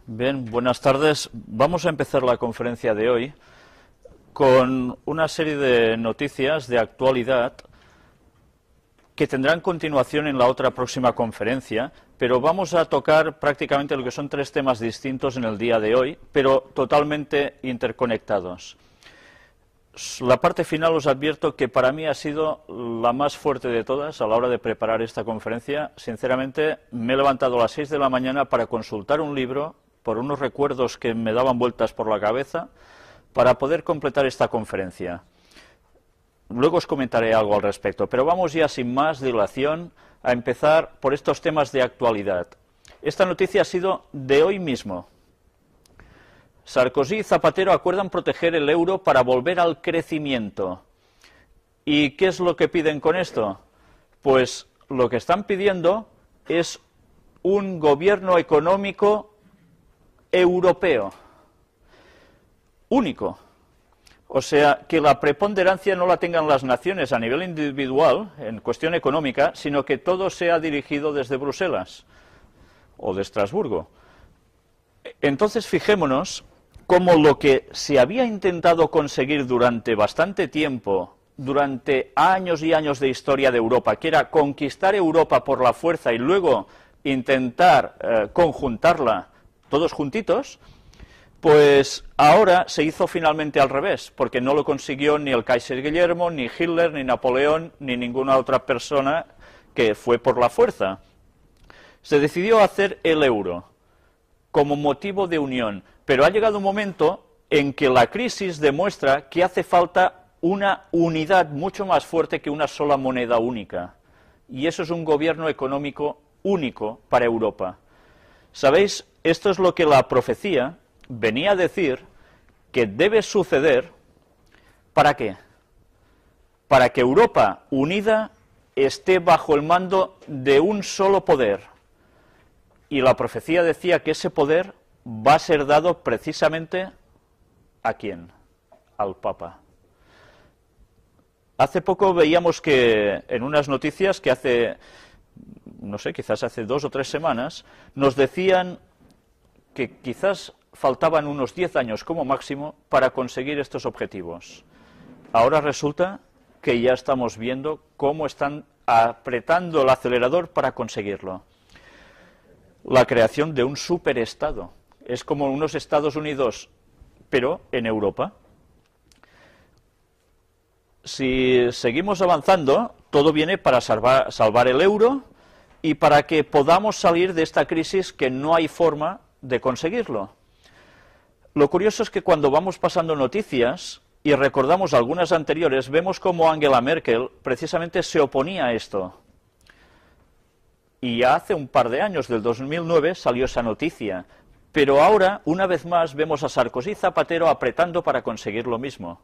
Bien, buenas tardes. Vamos a empezar la conferencia de hoy con una serie de noticias de actualidad que tendrán continuación en la otra próxima conferencia, pero vamos a tocar prácticamente lo que son tres temas distintos en el día de hoy, pero totalmente interconectados. La parte final os advierto que para mí ha sido la más fuerte de todas a la hora de preparar esta conferencia. Sinceramente, me he levantado a las 6 de la mañana para consultar un libro por unos recuerdos que me daban vueltas por la cabeza para poder completar esta conferencia. Luego os comentaré algo al respecto, pero vamos ya sin más dilación a empezar por estos temas de actualidad. Esta noticia ha sido de hoy mismo. Sarkozy y Zapatero acuerdan proteger el euro para volver al crecimiento. ¿Y qué es lo que piden con esto? Pues lo que están pidiendo es un gobierno económico europeo, único. O sea, que la preponderancia no la tengan las naciones a nivel individual, en cuestión económica, sino que todo sea dirigido desde Bruselas o de Estrasburgo. Entonces, fijémonos cómo lo que se había intentado conseguir durante bastante tiempo, durante años y años de historia de Europa, que era conquistar Europa por la fuerza y luego intentar conjuntarla todos juntitos, pues ahora se hizo finalmente al revés, porque no lo consiguió ni el Kaiser Guillermo, ni Hitler, ni Napoleón, ni ninguna otra persona que fue por la fuerza. Se decidió hacer el euro como motivo de unión, pero ha llegado un momento en que la crisis demuestra que hace falta una unidad mucho más fuerte que una sola moneda única, y eso es un gobierno económico único para Europa. ¿Sabéis? Esto es lo que la profecía venía a decir que debe suceder. ¿Para qué? Para que Europa unida esté bajo el mando de un solo poder. Y la profecía decía que ese poder va a ser dado precisamente ¿a quién? Al Papa. Hace poco veíamos que en unas noticias que hace, no sé, quizás hace 2 o 3 semanas, nos decían que quizás faltaban unos 10 años como máximo para conseguir estos objetivos. Ahora resulta que ya estamos viendo cómo están apretando el acelerador para conseguirlo. La creación de un superestado. Es como unos Estados Unidos, pero en Europa. Si seguimos avanzando, todo viene para salvar el euro y para que podamos salir de esta crisis que no hay forma de conseguirlo. Lo curioso es que cuando vamos pasando noticias y recordamos algunas anteriores, vemos cómo Angela Merkel precisamente se oponía a esto. Y ya hace un par de años, del 2009, salió esa noticia. Pero ahora, una vez más, vemos a Sarkozy y Zapatero apretando para conseguir lo mismo.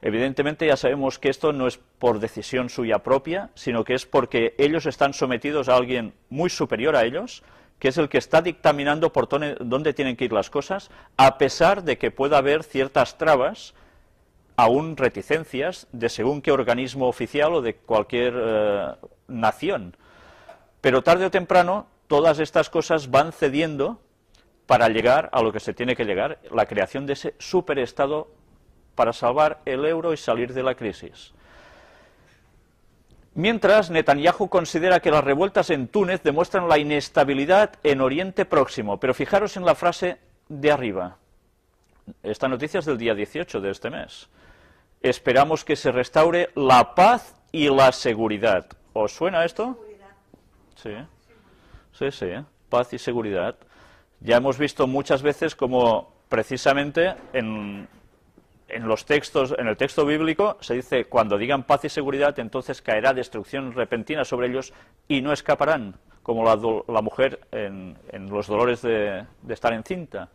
Evidentemente ya sabemos que esto no es por decisión suya propia, sino que es porque ellos están sometidos a alguien muy superior a ellos, que es el que está dictaminando por dónde tienen que ir las cosas, a pesar de que pueda haber ciertas trabas, aún reticencias, de según qué organismo oficial o de cualquier nación. Pero tarde o temprano, todas estas cosas van cediendo para llegar a lo que se tiene que llegar, la creación de ese superestado para salvar el euro y salir de la crisis. Mientras, Netanyahu considera que las revueltas en Túnez demuestran la inestabilidad en Oriente Próximo. Pero fijaros en la frase de arriba. Esta noticia es del día 18 de este mes. Esperamos que se restaure la paz y la seguridad. ¿Os suena esto? Sí, sí, sí, paz y seguridad. Ya hemos visto muchas veces como precisamente en los textos, en el texto bíblico se dice, cuando digan paz y seguridad, entonces caerá destrucción repentina sobre ellos y no escaparán, como la mujer en los dolores de estar encinta.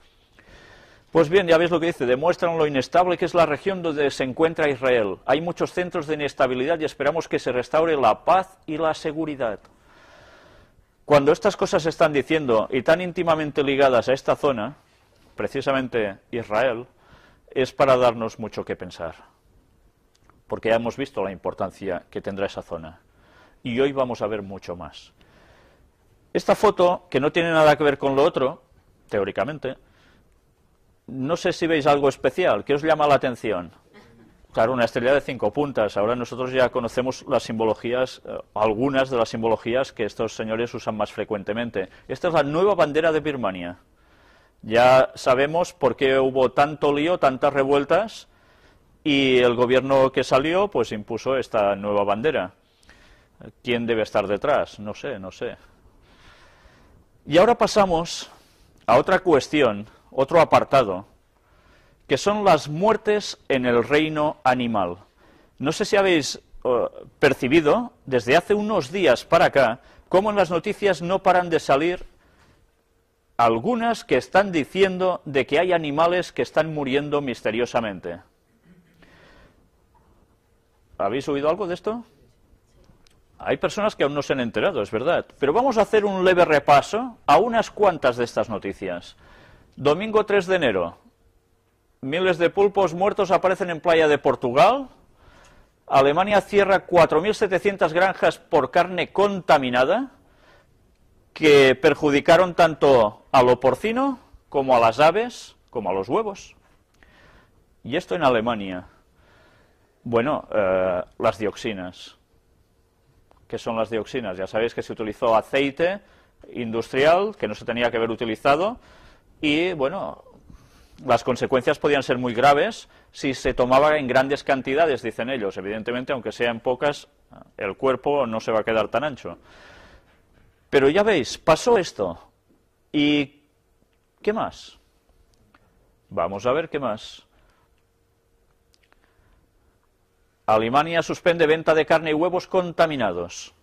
Pues bien, ya veis lo que dice, demuestran lo inestable que es la región donde se encuentra Israel. Hay muchos centros de inestabilidad y esperamos que se restaure la paz y la seguridad. Cuando estas cosas se están diciendo y tan íntimamente ligadas a esta zona, precisamente Israel, es para darnos mucho que pensar, porque ya hemos visto la importancia que tendrá esa zona, y hoy vamos a ver mucho más. Esta foto, que no tiene nada que ver con lo otro, teóricamente. No sé si veis algo especial, ¿qué os llama la atención? Claro, una estrella de 5 puntas. Ahora nosotros ya conocemos las simbologías, algunas de las simbologías que estos señores usan más frecuentemente. Esta es la nueva bandera de Birmania. Ya sabemos por qué hubo tanto lío, tantas revueltas, y el gobierno que salió pues impuso esta nueva bandera. ¿Quién debe estar detrás? No sé, no sé. Y ahora pasamos a otra cuestión, otro apartado, que son las muertes en el reino animal. No sé si habéis percibido, desde hace unos días para acá, cómo en las noticias no paran de salir algunas que están diciendo de que hay animales que están muriendo misteriosamente. ¿Habéis oído algo de esto? Hay personas que aún no se han enterado, es verdad. Pero vamos a hacer un leve repaso a unas cuantas de estas noticias. Domingo 3 de enero. Miles de pulpos muertos aparecen en playa de Portugal. Alemania cierra 4.700 granjas por carne contaminada, que perjudicaron tanto a lo porcino como a las aves, como a los huevos. Y esto en Alemania. Bueno, las dioxinas. ¿Qué son las dioxinas? Ya sabéis que se utilizó aceite industrial que no se tenía que haber utilizado y, bueno, las consecuencias podían ser muy graves si se tomaba en grandes cantidades, dicen ellos. Evidentemente, aunque sean pocas, el cuerpo no se va a quedar tan ancho. Pero ya veis, pasó esto. ¿Y qué más? Vamos a ver qué más. Alemania suspende venta de carne y huevos contaminados.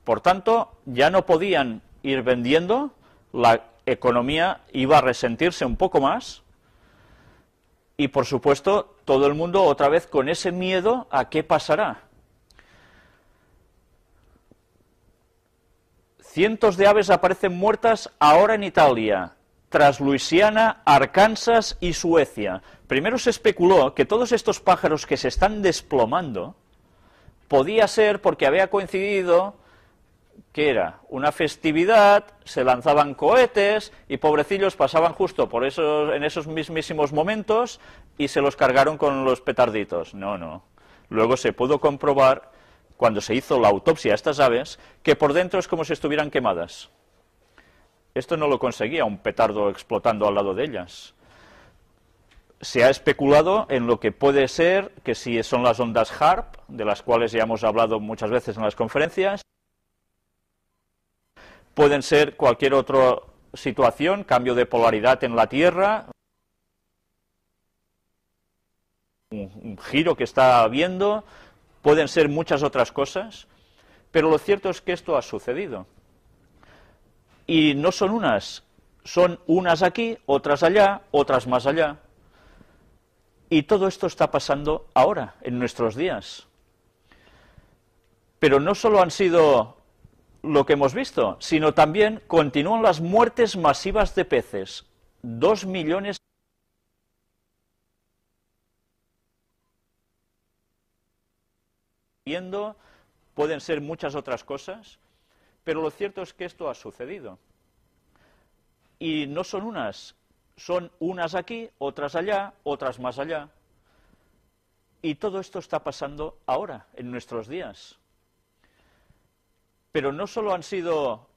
Por tanto, ya no podían ir vendiendo, la economía iba a resentirse un poco más y, por supuesto, todo el mundo otra vez con ese miedo a qué pasará. Cientos de aves aparecen muertas ahora en Italia, tras Luisiana, Arkansas y Suecia. Primero se especuló que todos estos pájaros que se están desplomando podía ser porque había coincidido que era una festividad, se lanzaban cohetes y pobrecillos pasaban justo por en esos mismísimos momentos y se los cargaron con los petarditos. No, no. Luego se pudo comprobar, cuando se hizo la autopsia a estas aves, que por dentro es como si estuvieran quemadas. Esto no lo conseguía un petardo explotando al lado de ellas. Se ha especulado en lo que puede ser, que si son las ondas HAARP, de las cuales ya hemos hablado muchas veces en las conferencias, pueden ser cualquier otra situación, cambio de polaridad en la Tierra, un giro que está habiendo, pueden ser muchas otras cosas, pero lo cierto es que esto ha sucedido. Y no son unas aquí, otras allá, otras más allá. Y todo esto está pasando ahora, en nuestros días. Pero no solo han sido lo que hemos visto, sino también continúan las muertes masivas de peces. 2 millones pueden ser muchas otras cosas, pero lo cierto es que esto ha sucedido. Y no son unas aquí, otras allá, otras más allá. Y todo esto está pasando ahora, en nuestros días. Pero no solo han sido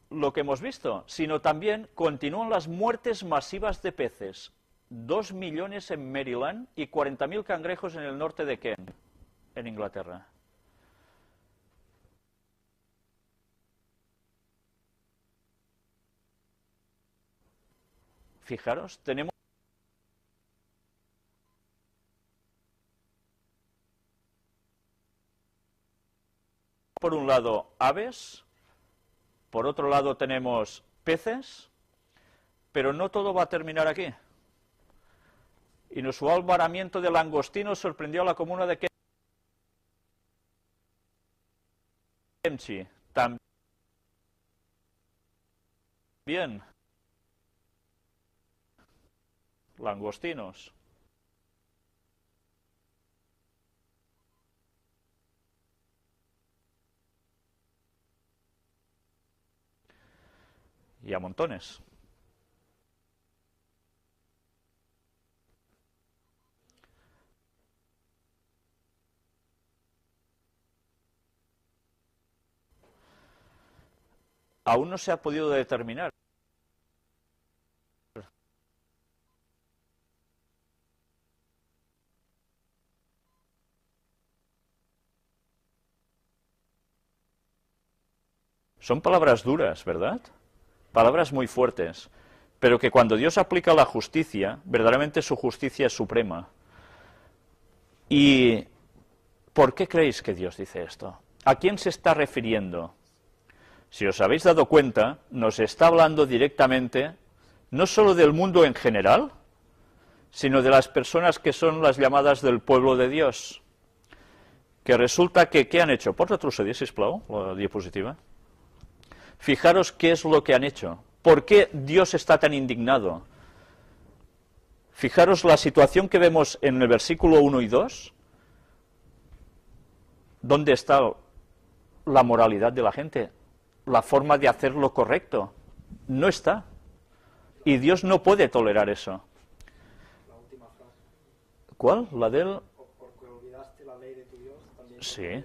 lo que hemos visto, sino también continúan las muertes masivas de peces. 2 millones en Maryland y 40.000 cangrejos en el norte de Kent, en Inglaterra. Fijaros, tenemos por un lado aves, por otro lado tenemos peces, pero no todo va a terminar aquí. Inusual varamiento de langostinos sorprendió a la comuna de Kempsey. También langostinos. Y a montones. aún no se ha podido determinar. Son palabras duras, ¿verdad? Palabras muy fuertes, pero que cuando Dios aplica la justicia, verdaderamente su justicia es suprema. ¿Y por qué creéis que Dios dice esto? ¿A quién se está refiriendo? Si os habéis dado cuenta, nos está hablando directamente no solo del mundo en general, sino de las personas que son las llamadas del pueblo de Dios. Que resulta que, ¿qué han hecho? Pot retrocedir, sisplau, la diapositiva. Fijaros qué es lo que han hecho. ¿Por qué Dios está tan indignado? Fijaros la situación que vemos en el versículo 1 y 2. ¿Dónde está la moralidad de la gente? La forma de hacer lo correcto. No está. Y Dios no puede tolerar eso. La última frase. ¿Cuál? La del... Porque olvidaste la ley de tu Dios. También Sí,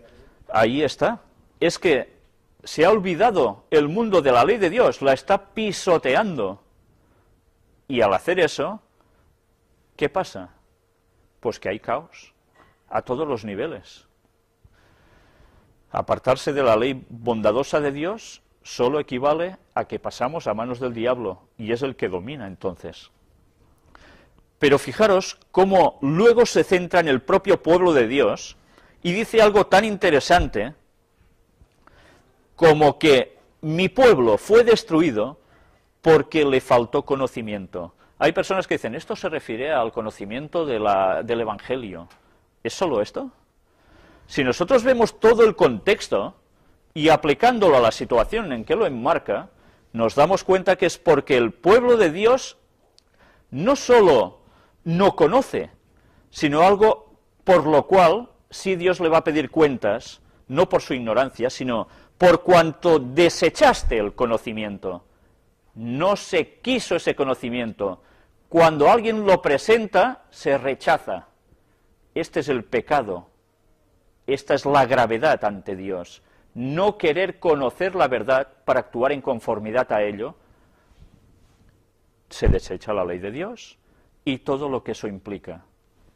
ahí está. Es que se ha olvidado el mundo de la ley de Dios, la está pisoteando. Y al hacer eso, ¿qué pasa? Pues que hay caos, a todos los niveles. Apartarse de la ley bondadosa de Dios solo equivale a que pasamos a manos del diablo, y es el que domina entonces. Pero fijaros cómo luego se centra en el propio pueblo de Dios, y dice algo tan interesante como que mi pueblo fue destruido porque le faltó conocimiento. Hay personas que dicen, esto se refiere al conocimiento del Evangelio. ¿Es solo esto? Si nosotros vemos todo el contexto y aplicándolo a la situación en que lo enmarca, nos damos cuenta que es porque el pueblo de Dios no solo no conoce, sino algo por lo cual sí Dios le va a pedir cuentas, no por su ignorancia, sino por cuanto desechaste el conocimiento. No se quiso ese conocimiento. Cuando alguien lo presenta, se rechaza. Este es el pecado. Esta es la gravedad ante Dios. No querer conocer la verdad para actuar en conformidad a ello, se desecha la ley de Dios y todo lo que eso implica,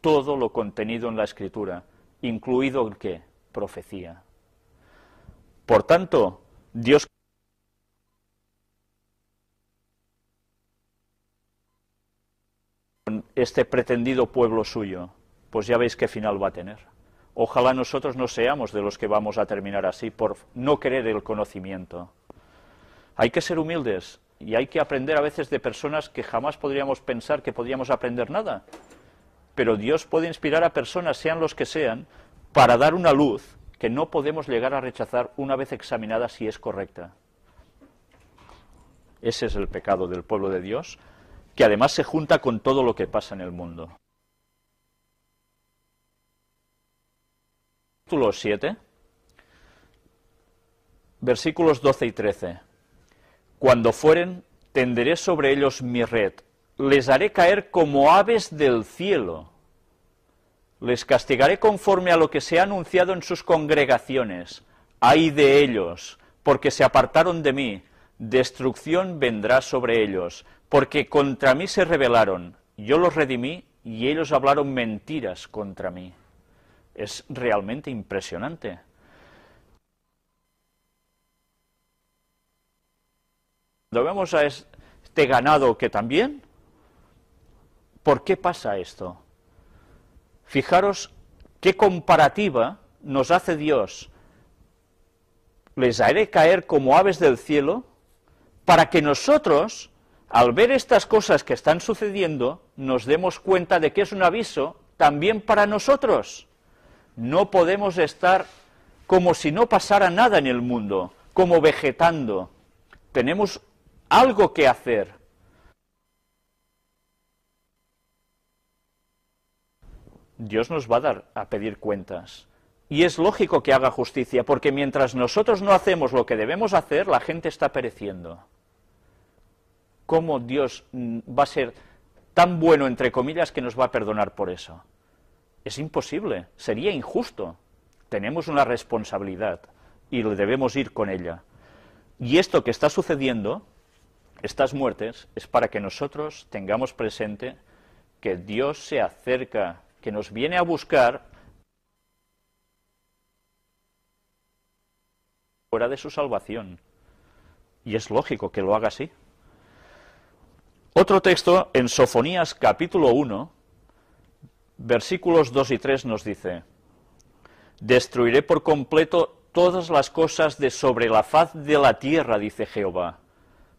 todo lo contenido en la Escritura, incluido el ¿qué? Profecía. Por tanto, Dios con este pretendido pueblo suyo, pues ya veis qué final va a tener. Ojalá nosotros no seamos de los que vamos a terminar así por no querer el conocimiento. Hay que ser humildes y hay que aprender a veces de personas que jamás podríamos pensar que podríamos aprender nada. Pero Dios puede inspirar a personas, sean los que sean, para dar una luz que no podemos llegar a rechazar una vez examinada si es correcta. Ese es el pecado del pueblo de Dios, que además se junta con todo lo que pasa en el mundo. Capítulo 7, versículos 12 y 13. Cuando fueren, tenderé sobre ellos mi red, les haré caer como aves del cielo. Les castigaré conforme a lo que se ha anunciado en sus congregaciones. ¡Ay de ellos! Porque se apartaron de mí. Destrucción vendrá sobre ellos. Porque contra mí se rebelaron. Yo los redimí y ellos hablaron mentiras contra mí. Es realmente impresionante. Cuando vemos a este ganado que también, ¿por qué pasa esto? Fijaros qué comparativa nos hace Dios. Les haré caer como aves del cielo, para que nosotros, al ver estas cosas que están sucediendo, nos demos cuenta de que es un aviso también para nosotros. No podemos estar como si no pasara nada en el mundo, como vegetando. Tenemos algo que hacer. Dios nos va a dar a pedir cuentas. Y es lógico que haga justicia, porque mientras nosotros no hacemos lo que debemos hacer, la gente está pereciendo. ¿Cómo Dios va a ser tan bueno, entre comillas, que nos va a perdonar por eso? Es imposible, sería injusto. Tenemos una responsabilidad y debemos ir con ella. Y esto que está sucediendo, estas muertes, es para que nosotros tengamos presente que Dios se acerca, que nos viene a buscar fuera de su salvación. Y es lógico que lo haga así. Otro texto en Sofonías capítulo 1, versículos 2 y 3 nos dice: destruiré por completo todas las cosas de sobre la faz de la tierra, dice Jehová.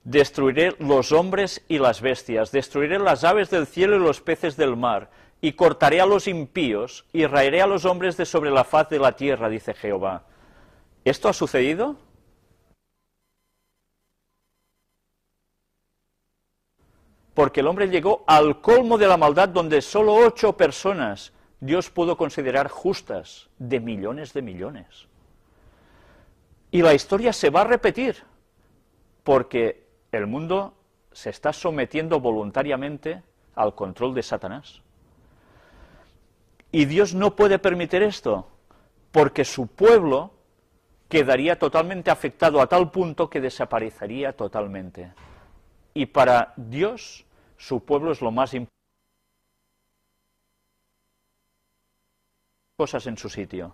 Destruiré los hombres y las bestias, destruiré las aves del cielo y los peces del mar, y cortaré a los impíos, y raeré a los hombres de sobre la faz de la tierra, dice Jehová. ¿Esto ha sucedido? Porque el hombre llegó al colmo de la maldad, donde solo 8 personas Dios pudo considerar justas, de millones de millones. Y la historia se va a repetir, porque el mundo se está sometiendo voluntariamente al control de Satanás. Y Dios no puede permitir esto, porque su pueblo quedaría totalmente afectado a tal punto que desaparecería totalmente. Y para Dios, su pueblo es lo más importante. Cosas en su sitio.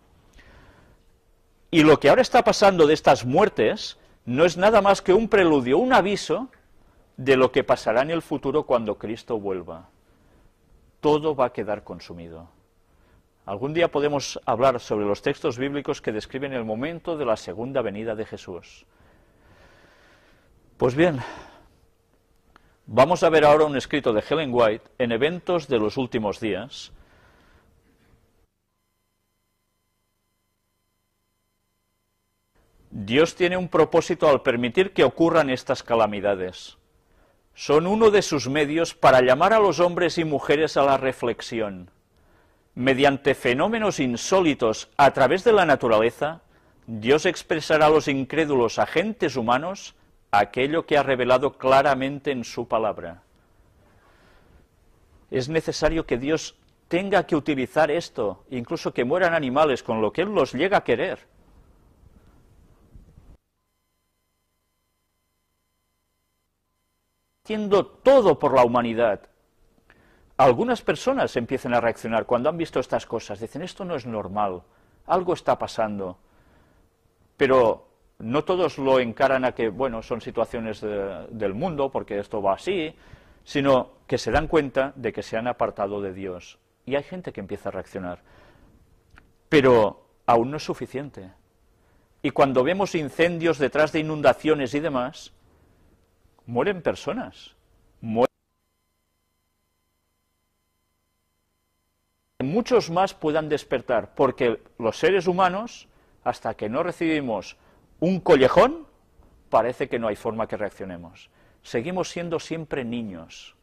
Y lo que ahora está pasando de estas muertes no es nada más que un preludio, un aviso de lo que pasará en el futuro cuando Cristo vuelva. Todo va a quedar consumido. Algún día podemos hablar sobre los textos bíblicos que describen el momento de la segunda venida de Jesús. Pues bien, vamos a ver ahora un escrito de Ellen White en Eventos de los Últimos Días. Dios tiene un propósito al permitir que ocurran estas calamidades. Son uno de sus medios para llamar a los hombres y mujeres a la reflexión. Mediante fenómenos insólitos a través de la naturaleza, Dios expresará a los incrédulos agentes humanos aquello que ha revelado claramente en su palabra. Es necesario que Dios tenga que utilizar esto, incluso que mueran animales, con lo que Él los llega a querer. Haciendo todo por la humanidad. Algunas personas empiezan a reaccionar cuando han visto estas cosas, dicen, esto no es normal, algo está pasando, pero no todos lo encaran a que, bueno, son situaciones del mundo, porque esto va así, sino que se dan cuenta de que se han apartado de Dios, y hay gente que empieza a reaccionar, pero aún no es suficiente, y cuando vemos incendios detrás de inundaciones y demás, mueren personas, muchos más puedan despertar, porque los seres humanos, hasta que no recibimos un collejón, parece que no hay forma que reaccionemos. Seguimos siendo siempre niños,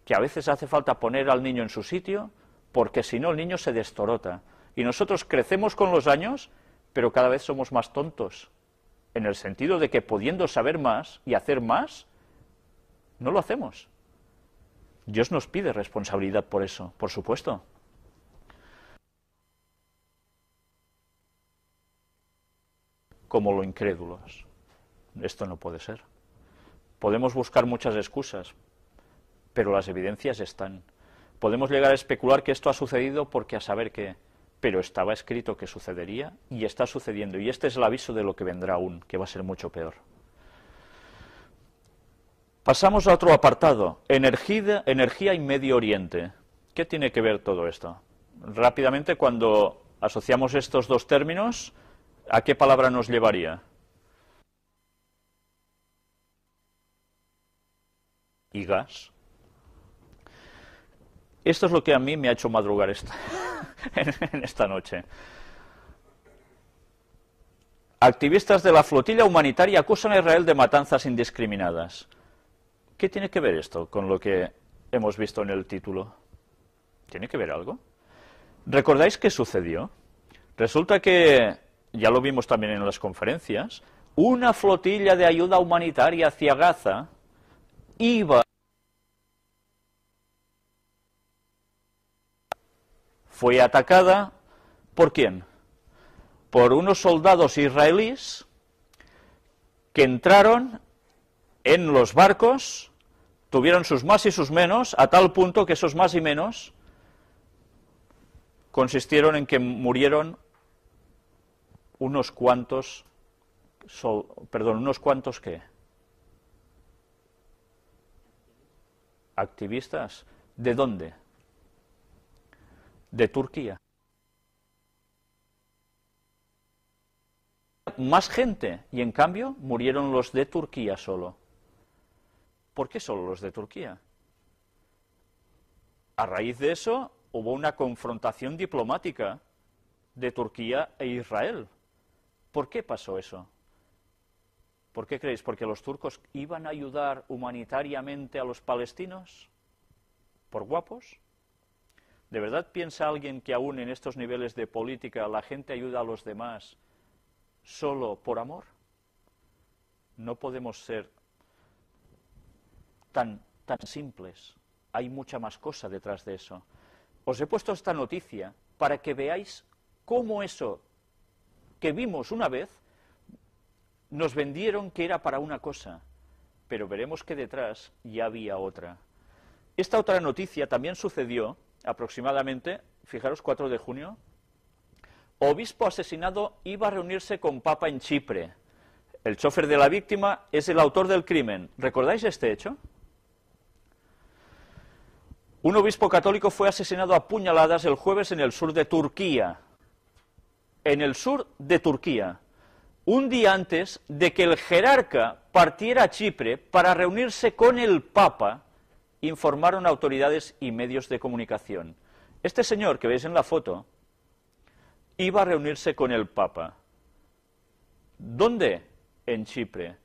que a veces hace falta poner al niño en su sitio, porque si no el niño se destorota. Y nosotros crecemos con los años, pero cada vez somos más tontos, en el sentido de que pudiendo saber más y hacer más, no lo hacemos. Dios nos pide responsabilidad por eso, por supuesto. Como lo incrédulos. Esto no puede ser. Podemos buscar muchas excusas, pero las evidencias están. Podemos llegar a especular que esto ha sucedido porque a saber qué, pero estaba escrito que sucedería y está sucediendo. Y este es el aviso de lo que vendrá aún, que va a ser mucho peor. Pasamos a otro apartado, energía y Medio Oriente. ¿Qué tiene que ver todo esto? Rápidamente, cuando asociamos estos dos términos, ¿a qué palabra nos llevaría? Y gas. Esto es lo que a mí me ha hecho madrugar en esta noche. Activistas de la flotilla humanitaria acusan a Israel de matanzas indiscriminadas. ¿Qué tiene que ver esto con lo que hemos visto en el título? ¿Tiene que ver algo? ¿Recordáis qué sucedió? Resulta que, ya lo vimos también en las conferencias, una flotilla de ayuda humanitaria hacia Gaza fue atacada, ¿por quién? Por unos soldados israelíes que entraron en los barcos, tuvieron sus más y sus menos, a tal punto que esos más y menos consistieron en que murieron unos cuantos, ¿qué? Activistas. ¿De dónde? De Turquía. Más gente, y en cambio murieron los de Turquía solo. ¿Por qué solo los de Turquía? A raíz de eso hubo una confrontación diplomática de Turquía e Israel. ¿Por qué pasó eso? ¿Por qué creéis? ¿Porque los turcos iban a ayudar humanitariamente a los palestinos? ¿Por guapos? ¿De verdad piensa alguien que aún en estos niveles de política la gente ayuda a los demás solo por amor? No podemos ser tan simples. Hay mucha más cosa detrás de eso. Os he puesto esta noticia para que veáis cómo eso que vimos una vez nos vendieron que era para una cosa, pero veremos que detrás ya había otra. Esta otra noticia también sucedió aproximadamente, fijaros, 4 de junio, obispo asesinado iba a reunirse con Papa en Chipre. El chofer de la víctima es el autor del crimen. ¿Recordáis este hecho? Un obispo católico fue asesinado a puñaladas el jueves en el sur de Turquía. En el sur de Turquía. Un día antes de que el jerarca partiera a Chipre para reunirse con el Papa, informaron autoridades y medios de comunicación. Este señor que veis en la foto iba a reunirse con el Papa. ¿Dónde? En Chipre.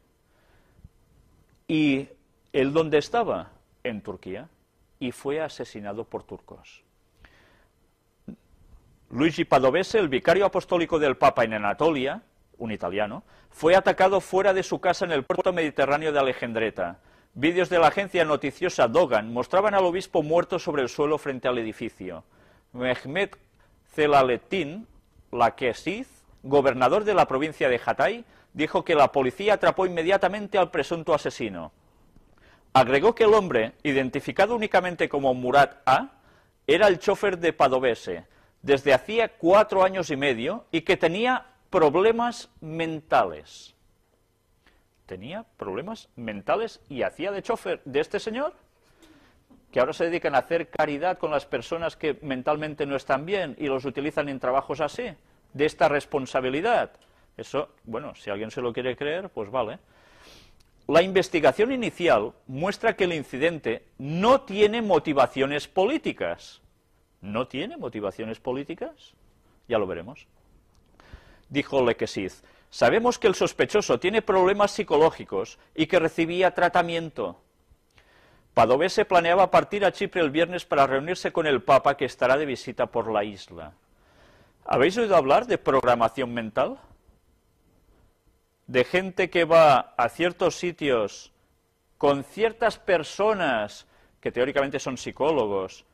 ¿Y él dónde estaba? En Turquía. Y fue asesinado por turcos. Luigi Padovese, el vicario apostólico del Papa en Anatolia, un italiano, fue atacado fuera de su casa en el puerto mediterráneo de Alejandreta. Vídeos de la agencia noticiosa Dogan mostraban al obispo muerto sobre el suelo frente al edificio. Mehmet Celalettin Lakesiz, gobernador de la provincia de Hatay, dijo que la policía atrapó inmediatamente al presunto asesino. Agregó que el hombre, identificado únicamente como Murat A., era el chofer de Padovese desde hacía 4 años y medio y que tenía problemas mentales. Tenía problemas mentales y hacía de chofer de este señor, que ahora se dedican a hacer caridad con las personas que mentalmente no están bien y los utilizan en trabajos así, de esta responsabilidad. Eso, bueno, si alguien se lo quiere creer, pues vale. La investigación inicial muestra que el incidente no tiene motivaciones políticas. ¿No tiene motivaciones políticas? Ya lo veremos. Dijo Lekesiz, sabemos que el sospechoso tiene problemas psicológicos y que recibía tratamiento. Padovese planeaba partir a Chipre el viernes para reunirse con el Papa, que estará de visita por la isla. ¿Habéis oído hablar de programación mental? De gente que va a ciertos sitios con ciertas personas que teóricamente son psicólogos,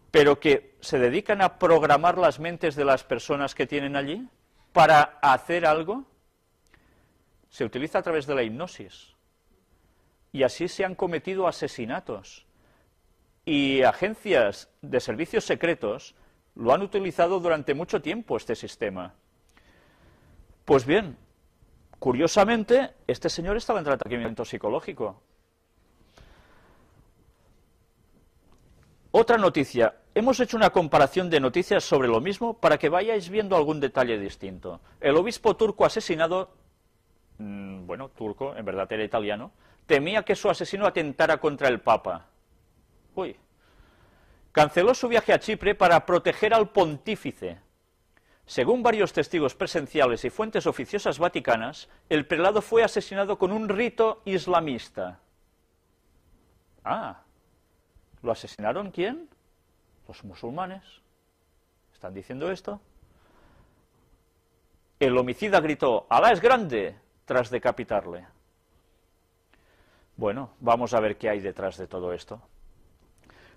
pero que se dedican a programar las mentes de las personas que tienen allí para hacer algo. Se utiliza a través de la hipnosis. Y así se han cometido asesinatos. Y agencias de servicios secretos lo han utilizado durante mucho tiempo, este sistema. Pues bien, curiosamente, este señor estaba en tratamiento psicológico. Otra noticia. Hemos hecho una comparación de noticias sobre lo mismo para que vayáis viendo algún detalle distinto. El obispo turco asesinado, bueno, turco, en verdad era italiano, temía que su asesino atentara contra el Papa. Uy. Canceló su viaje a Chipre para proteger al pontífice. Según varios testigos presenciales y fuentes oficiosas vaticanas, el prelado fue asesinado con un rito islamista. Ah, ¿lo asesinaron quién? Los musulmanes. ¿Están diciendo esto? El homicida gritó, «Alá es grande», tras decapitarle. Bueno, vamos a ver qué hay detrás de todo esto.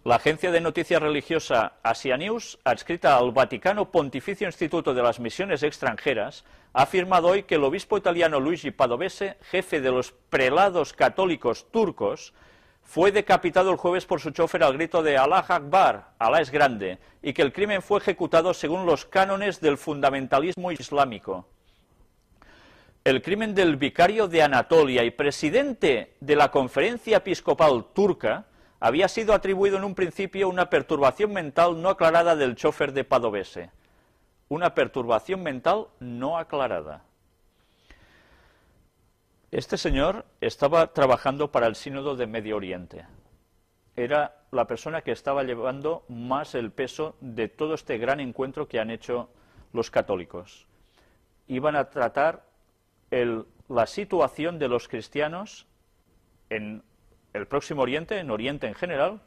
La agencia de noticias religiosa Asia News, adscrita al Vaticano Pontificio Instituto de las Misiones Extranjeras, ha afirmado hoy que el obispo italiano Luigi Padovese, jefe de los prelados católicos turcos, fue decapitado el jueves por su chofer al grito de Allah Akbar, Alá es grande, y que el crimen fue ejecutado según los cánones del fundamentalismo islámico. El crimen del vicario de Anatolia y presidente de la Conferencia Episcopal Turca había sido atribuido en un principio una perturbación mental no aclarada del chofer de Padovese. Una perturbación mental no aclarada. Este señor estaba trabajando para el Sínodo de Medio Oriente. Era la persona que estaba llevando más el peso de todo este gran encuentro que han hecho los católicos. Iban a tratar la situación de los cristianos en el Próximo Oriente, en Oriente en general,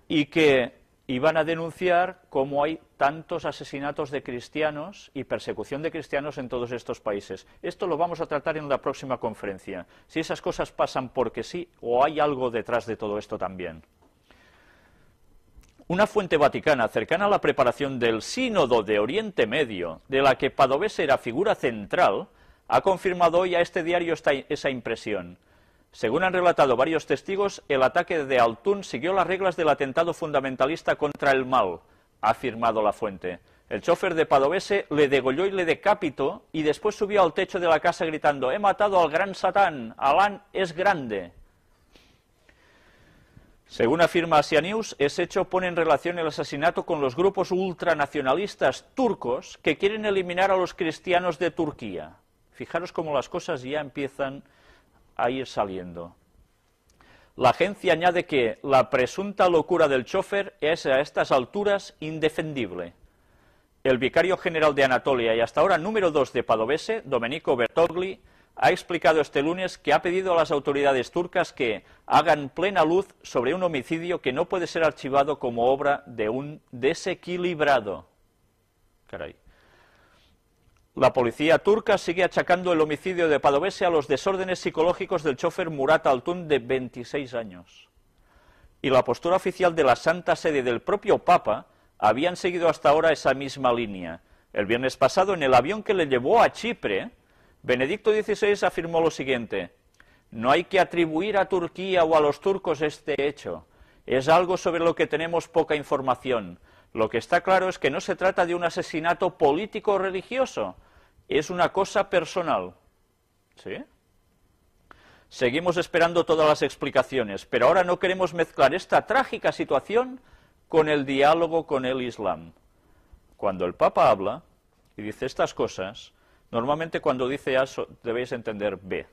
y que iban a denunciar cómo hay tantos asesinatos de cristianos y persecución de cristianos en todos estos países. Esto lo vamos a tratar en la próxima conferencia, si esas cosas pasan porque sí o hay algo detrás de todo esto también. Una fuente vaticana cercana a la preparación del Sínodo de Oriente Medio, de la que Padovese era figura central, ha confirmado hoy a este diario esa impresión. Según han relatado varios testigos, el ataque de Altún siguió las reglas del atentado fundamentalista contra el mal, ha afirmado la fuente. El chofer de Padovese le degolló y le decapitó y después subió al techo de la casa gritando: «He matado al gran Satán, Alá es grande». Según afirma Asia News, ese hecho pone en relación el asesinato con los grupos ultranacionalistas turcos que quieren eliminar a los cristianos de Turquía. Fijaros cómo las cosas ya empiezan a ir saliendo. La agencia añade que la presunta locura del chofer es a estas alturas indefendible. El vicario general de Anatolia y hasta ahora número 2 de Padovese, Domenico Bertogli, ha explicado este lunes que ha pedido a las autoridades turcas que hagan plena luz sobre un homicidio que no puede ser archivado como obra de un desequilibrado. Caray. La policía turca sigue achacando el homicidio de Padovese a los desórdenes psicológicos del chofer Murat Altun, de 26 años. Y la postura oficial de la Santa Sede del propio Papa habían seguido hasta ahora esa misma línea. El viernes pasado, en el avión que le llevó a Chipre, Benedicto XVI afirmó lo siguiente: «No hay que atribuir a Turquía o a los turcos este hecho. Es algo sobre lo que tenemos poca información. Lo que está claro es que no se trata de un asesinato político o religioso, es una cosa personal». ¿Sí? Seguimos esperando todas las explicaciones, pero ahora no queremos mezclar esta trágica situación con el diálogo con el Islam. Cuando el Papa habla y dice estas cosas, normalmente cuando dice A debéis entender B.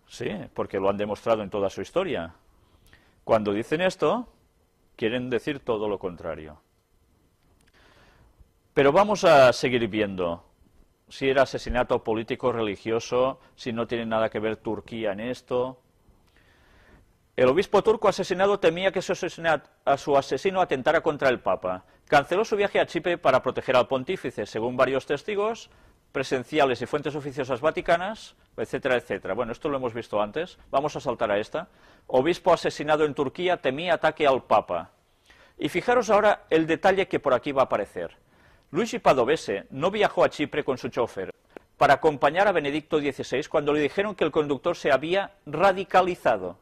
Sí, porque lo han demostrado en toda su historia. Cuando dicen esto, quieren decir todo lo contrario. Pero vamos a seguir viendo si era asesinato político religioso, si no tiene nada que ver Turquía en esto. El obispo turco asesinado temía que su asesino atentara contra el Papa. Canceló su viaje a Chipre para proteger al pontífice, según varios testigos presenciales y fuentes oficiosas vaticanas, etcétera, etcétera. Bueno, esto lo hemos visto antes, vamos a saltar a esta. Obispo asesinado en Turquía temía ataque al Papa. Y fijaros ahora el detalle que por aquí va a aparecer. Luigi Padovese no viajó a Chipre con su chofer para acompañar a Benedicto XVI cuando le dijeron que el conductor se había radicalizado.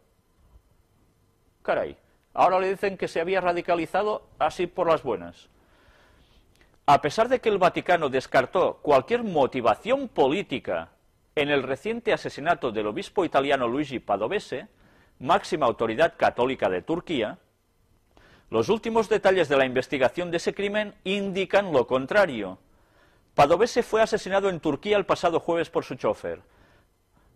Caray, ahora le dicen que se había radicalizado así por las buenas. A pesar de que el Vaticano descartó cualquier motivación política en el reciente asesinato del obispo italiano Luigi Padovese, máxima autoridad católica de Turquía, los últimos detalles de la investigación de ese crimen indican lo contrario. Padovese fue asesinado en Turquía el pasado jueves por su chofer,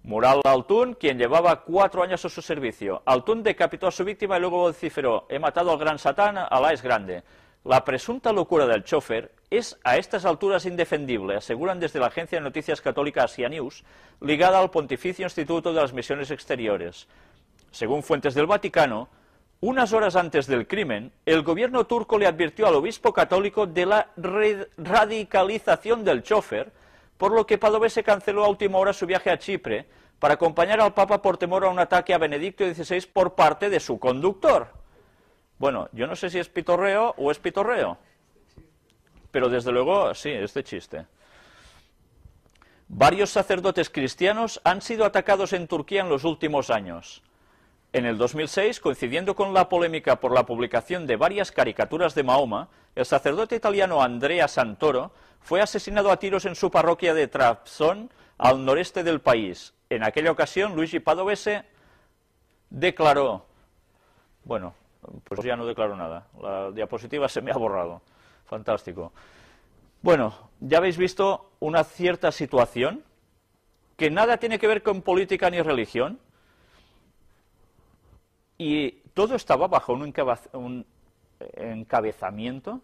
Murat Altun, quien llevaba 4 años a su servicio. Altun decapitó a su víctima y luego vociferó: «He matado al gran Satán, Alá es grande». La presunta locura del chofer es a estas alturas indefendible, aseguran desde la agencia de noticias católica Asia News, ligada al Pontificio Instituto de las Misiones Exteriores. Según fuentes del Vaticano, unas horas antes del crimen, el gobierno turco le advirtió al obispo católico de la radicalización del chofer, por lo que Padovese canceló a última hora su viaje a Chipre para acompañar al Papa por temor a un ataque a Benedicto XVI por parte de su conductor. Bueno, yo no sé si es pitorreo o es pitorreo, pero desde luego sí, es de chiste. Varios sacerdotes cristianos han sido atacados en Turquía en los últimos años. En el 2006, coincidiendo con la polémica por la publicación de varias caricaturas de Mahoma, el sacerdote italiano Andrea Santoro fue asesinado a tiros en su parroquia de Trabzon, al noreste del país. En aquella ocasión, Luigi Padovese declaró... Bueno, pues ya no declaró nada. La diapositiva se me ha borrado. Fantástico. Bueno, ya habéis visto una cierta situación que nada tiene que ver con política ni religión, y todo estaba bajo un encabezamiento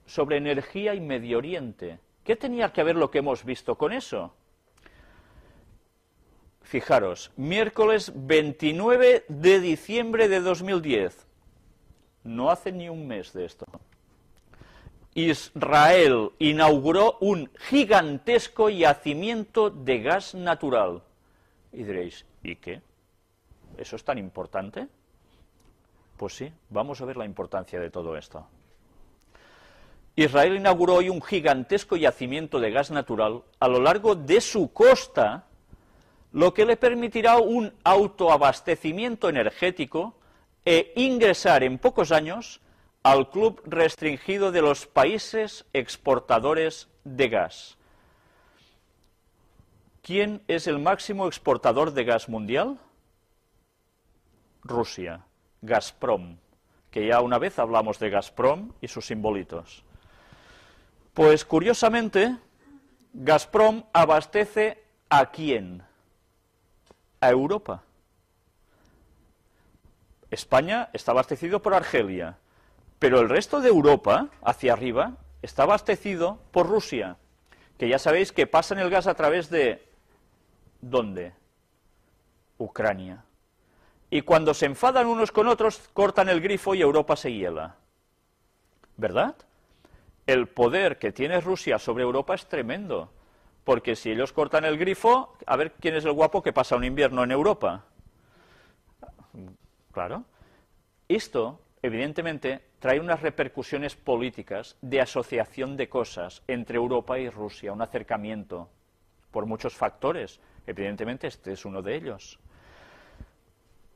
sobre energía y Medio Oriente. ¿Qué tenía que ver lo que hemos visto con eso? Fijaros, miércoles 29 de diciembre de 2010, no hace ni un mes de esto, Israel inauguró un gigantesco yacimiento de gas natural. Y diréis, ¿y qué? ¿Eso es tan importante? Pues sí, vamos a ver la importancia de todo esto. Israel inauguró hoy un gigantesco yacimiento de gas natural a lo largo de su costa, lo que le permitirá un autoabastecimiento energético e ingresar en pocos años al club restringido de los países exportadores de gas. ¿Quién es el máximo exportador de gas mundial? Rusia, Gazprom, que ya una vez hablamos de Gazprom y sus simbolitos. Pues curiosamente, Gazprom abastece ¿a quién? A Europa. España está abastecido por Argelia, pero el resto de Europa, hacia arriba, está abastecido por Rusia, que ya sabéis que pasan el gas a través de... ¿dónde? Ucrania. Y cuando se enfadan unos con otros, cortan el grifo y Europa se hiela. ¿Verdad? El poder que tiene Rusia sobre Europa es tremendo, porque si ellos cortan el grifo, a ver quién es el guapo que pasa un invierno en Europa. Claro. Esto, evidentemente, trae unas repercusiones políticas de asociación de cosas entre Europa y Rusia, un acercamiento por muchos factores. Evidentemente, este es uno de ellos.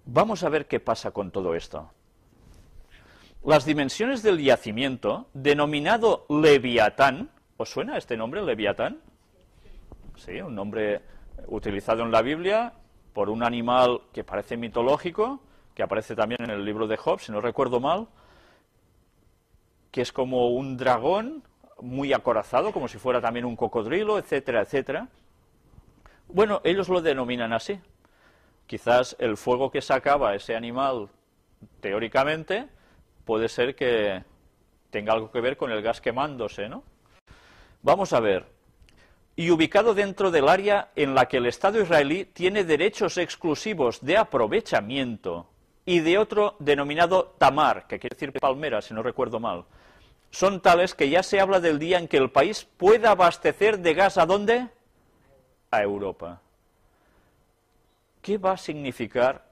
Vamos a ver qué pasa con todo esto. Las dimensiones del yacimiento, denominado Leviatán, ¿os suena este nombre, Leviatán? Sí, un nombre utilizado en la Biblia por un animal que parece mitológico, que aparece también en el libro de Job, si no recuerdo mal, que es como un dragón muy acorazado, como si fuera también un cocodrilo, etcétera, etcétera. Bueno, ellos lo denominan así. Quizás el fuego que sacaba ese animal, teóricamente, puede ser que tenga algo que ver con el gas quemándose, ¿no? Vamos a ver. Y ubicado dentro del área en la que el Estado israelí tiene derechos exclusivos de aprovechamiento y de otro denominado Tamar, que quiere decir palmera, si no recuerdo mal, son tales que ya se habla del día en que el país pueda abastecer de gas ¿a dónde? A Europa. ¿Qué va a significar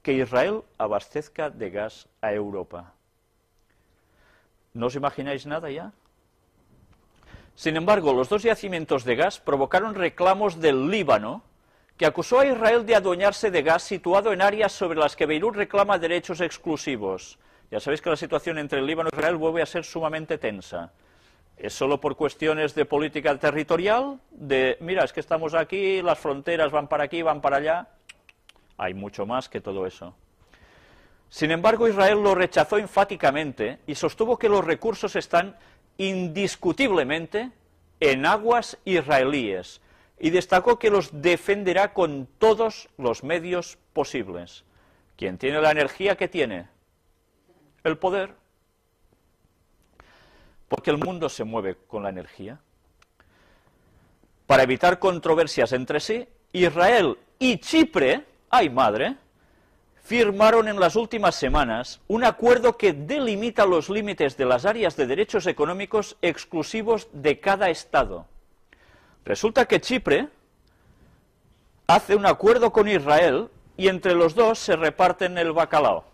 que Israel abastezca de gas a Europa? ¿No os imagináis nada ya? Sin embargo, los dos yacimientos de gas provocaron reclamos del Líbano, que acusó a Israel de adueñarse de gas situado en áreas sobre las que Beirut reclama derechos exclusivos. Ya sabéis que la situación entre el Líbano y Israel vuelve a ser sumamente tensa. ¿Es solo por cuestiones de política territorial? De, mira, es que estamos aquí, las fronteras van para aquí, van para allá. Hay mucho más que todo eso. Sin embargo, Israel lo rechazó enfáticamente y sostuvo que los recursos están indiscutiblemente en aguas israelíes y destacó que los defenderá con todos los medios posibles. ¿Quién tiene la energía que tiene? El poder. Porque el mundo se mueve con la energía. Para evitar controversias entre sí, Israel y Chipre, ¡ay madre!, firmaron en las últimas semanas un acuerdo que delimita los límites de las áreas de derechos económicos exclusivos de cada Estado. Resulta que Chipre hace un acuerdo con Israel y entre los dos se reparten el bacalao,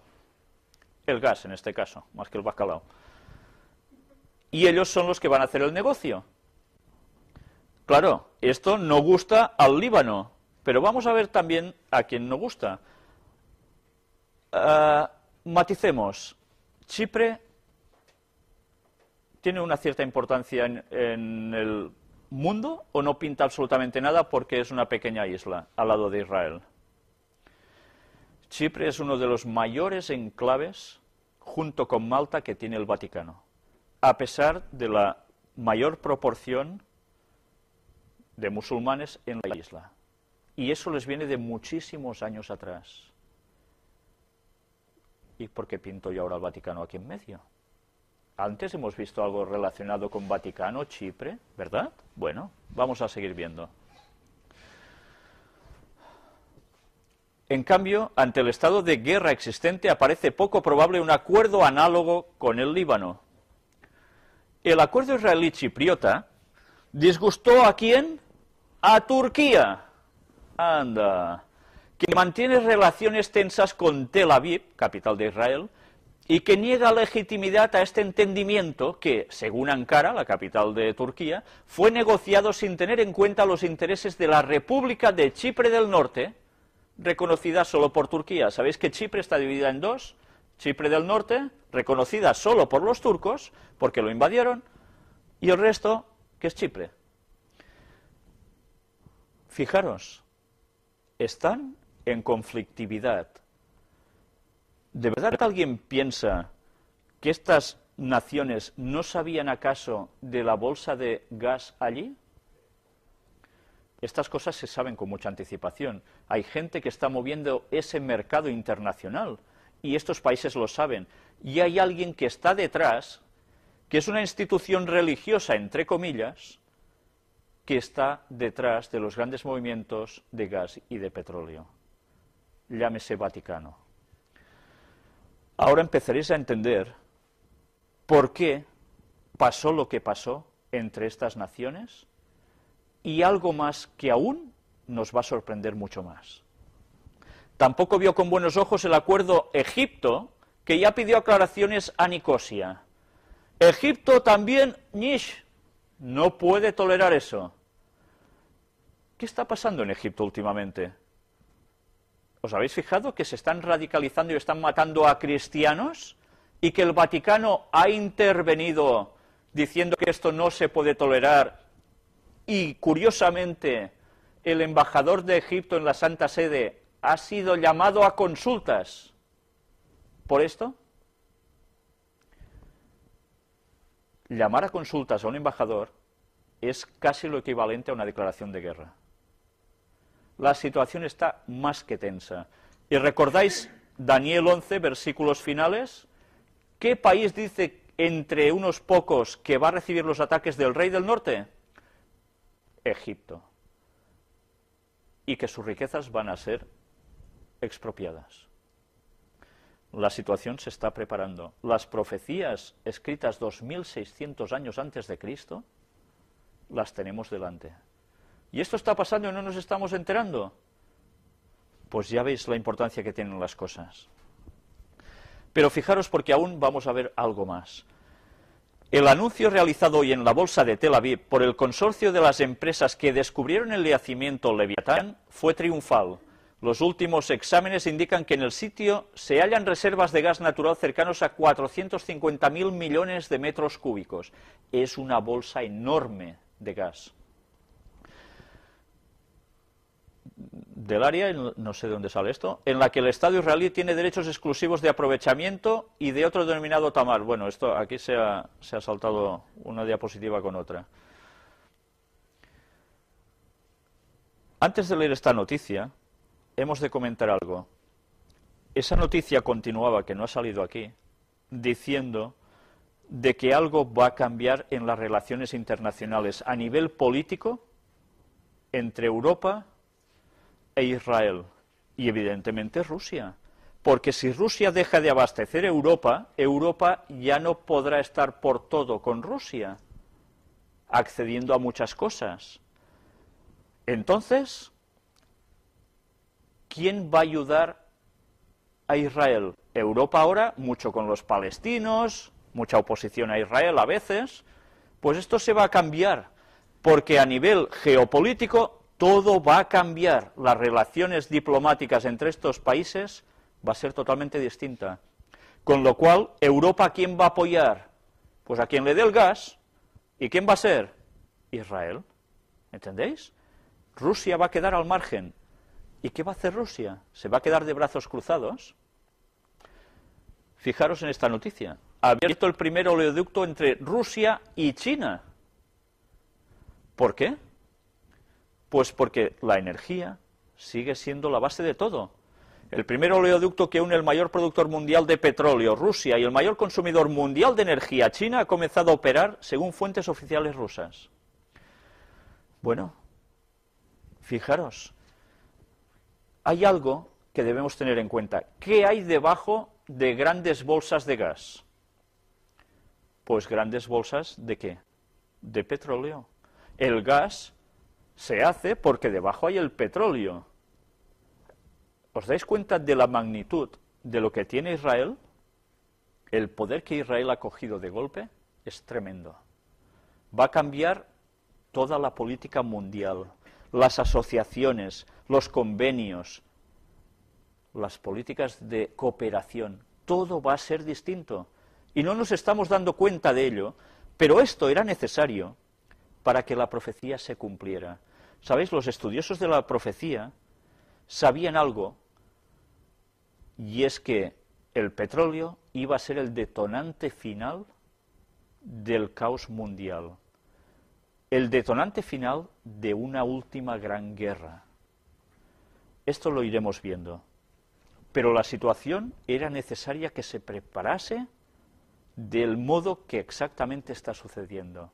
el gas en este caso, más que el bacalao. Y ellos son los que van a hacer el negocio. Claro, esto no gusta al Líbano, pero vamos a ver también a quién no gusta. Maticemos, Chipre tiene una cierta importancia en el mundo o no pinta absolutamente nada porque es una pequeña isla al lado de Israel. Chipre es uno de los mayores enclaves, junto con Malta, que tiene el Vaticano, a pesar de la mayor proporción de musulmanes en la isla. Y eso les viene de muchísimos años atrás. ¿Y por qué pinto yo ahora el Vaticano aquí en medio? Antes hemos visto algo relacionado con Vaticano, Chipre, ¿verdad? Bueno, vamos a seguir viendo. En cambio, ante el estado de guerra existente, aparece poco probable un acuerdo análogo con el Líbano. El acuerdo israelí-chipriota disgustó ¿a quién? A Turquía. Anda. Que mantiene relaciones tensas con Tel Aviv, capital de Israel, y que niega legitimidad a este entendimiento que, según Ankara, la capital de Turquía, fue negociado sin tener en cuenta los intereses de la República de Chipre del Norte, reconocida solo por Turquía. ¿Sabéis que Chipre está dividida en dos? Chipre del Norte, reconocida solo por los turcos, porque lo invadieron, y el resto, que es Chipre. Fijaros, están en conflictividad. ¿De verdad alguien piensa que estas naciones no sabían acaso de la bolsa de gas allí? Estas cosas se saben con mucha anticipación. Hay gente que está moviendo ese mercado internacional y estos países lo saben. Y hay alguien que está detrás, que es una institución religiosa, entre comillas, que está detrás de los grandes movimientos de gas y de petróleo. Llámese Vaticano. Ahora empezaréis a entender por qué pasó lo que pasó entre estas naciones y algo más que aún nos va a sorprender mucho más. Tampoco vio con buenos ojos el acuerdo Egipto, que ya pidió aclaraciones a Nicosia. Egipto también, no puede tolerar eso. ¿Qué está pasando en Egipto últimamente? ¿Os habéis fijado que se están radicalizando y están matando a cristianos? Y que el Vaticano ha intervenido diciendo que esto no se puede tolerar. Y, curiosamente, el embajador de Egipto en la Santa Sede ha sido llamado a consultas por esto. Llamar a consultas a un embajador es casi lo equivalente a una declaración de guerra. La situación está más que tensa. ¿Y recordáis Daniel 11, versículos finales? ¿Qué país dice entre unos pocos que va a recibir los ataques del rey del norte? Egipto. Y que sus riquezas van a ser expropiadas. La situación se está preparando. Las profecías escritas 2600 años antes de Cristo las tenemos delante. ¿Y esto está pasando y no nos estamos enterando? Pues ya veis la importancia que tienen las cosas. Pero fijaros porque aún vamos a ver algo más. El anuncio realizado hoy en la bolsa de Tel Aviv por el consorcio de las empresas que descubrieron el yacimiento Leviatán fue triunfal. Los últimos exámenes indican que en el sitio se hallan reservas de gas natural cercanos a 450.000 millones de metros cúbicos. Es una bolsa enorme de gas. Del área, no sé de dónde sale esto, en la que el Estado israelí tiene derechos exclusivos de aprovechamiento y de otro denominado Tamar. Bueno, esto aquí se ha saltado una diapositiva con otra. Antes de leer esta noticia, hemos de comentar algo. Esa noticia continuaba, que no ha salido aquí, diciendo de que algo va a cambiar en las relaciones internacionales a nivel político entre Europa e Israel, y evidentemente Rusia, porque si Rusia deja de abastecer Europa, Europa ya no podrá estar por todo con Rusia, accediendo a muchas cosas. Entonces, ¿quién va a ayudar a Israel? Europa ahora, mucho con los palestinos, mucha oposición a Israel a veces. Pues esto se va a cambiar, porque a nivel geopolítico todo va a cambiar. Las relaciones diplomáticas entre estos países va a ser totalmente distinta. Con lo cual, Europa, ¿a quién va a apoyar? Pues a quien le dé el gas. ¿Y quién va a ser? Israel. ¿Entendéis? Rusia va a quedar al margen. ¿Y qué va a hacer Rusia? ¿Se va a quedar de brazos cruzados? Fijaros en esta noticia. Ha abierto el primer oleoducto entre Rusia y China. ¿Por qué? Pues porque la energía sigue siendo la base de todo. El primer oleoducto que une el mayor productor mundial de petróleo, Rusia, y el mayor consumidor mundial de energía, China, ha comenzado a operar según fuentes oficiales rusas. Bueno, fijaros, hay algo que debemos tener en cuenta. ¿Qué hay debajo de grandes bolsas de gas? Pues grandes bolsas ¿de qué? De petróleo. El gas se hace porque debajo hay el petróleo. ¿Os dais cuenta de la magnitud de lo que tiene Israel? El poder que Israel ha cogido de golpe es tremendo. Va a cambiar toda la política mundial, las asociaciones, los convenios, las políticas de cooperación. Todo va a ser distinto. Y no nos estamos dando cuenta de ello, pero esto era necesario para que la profecía se cumpliera. ¿Sabéis? Los estudiosos de la profecía sabían algo, y es que el petróleo iba a ser el detonante final del caos mundial, el detonante final de una última gran guerra. Esto lo iremos viendo, pero la situación era necesaria que se preparase del modo que exactamente está sucediendo.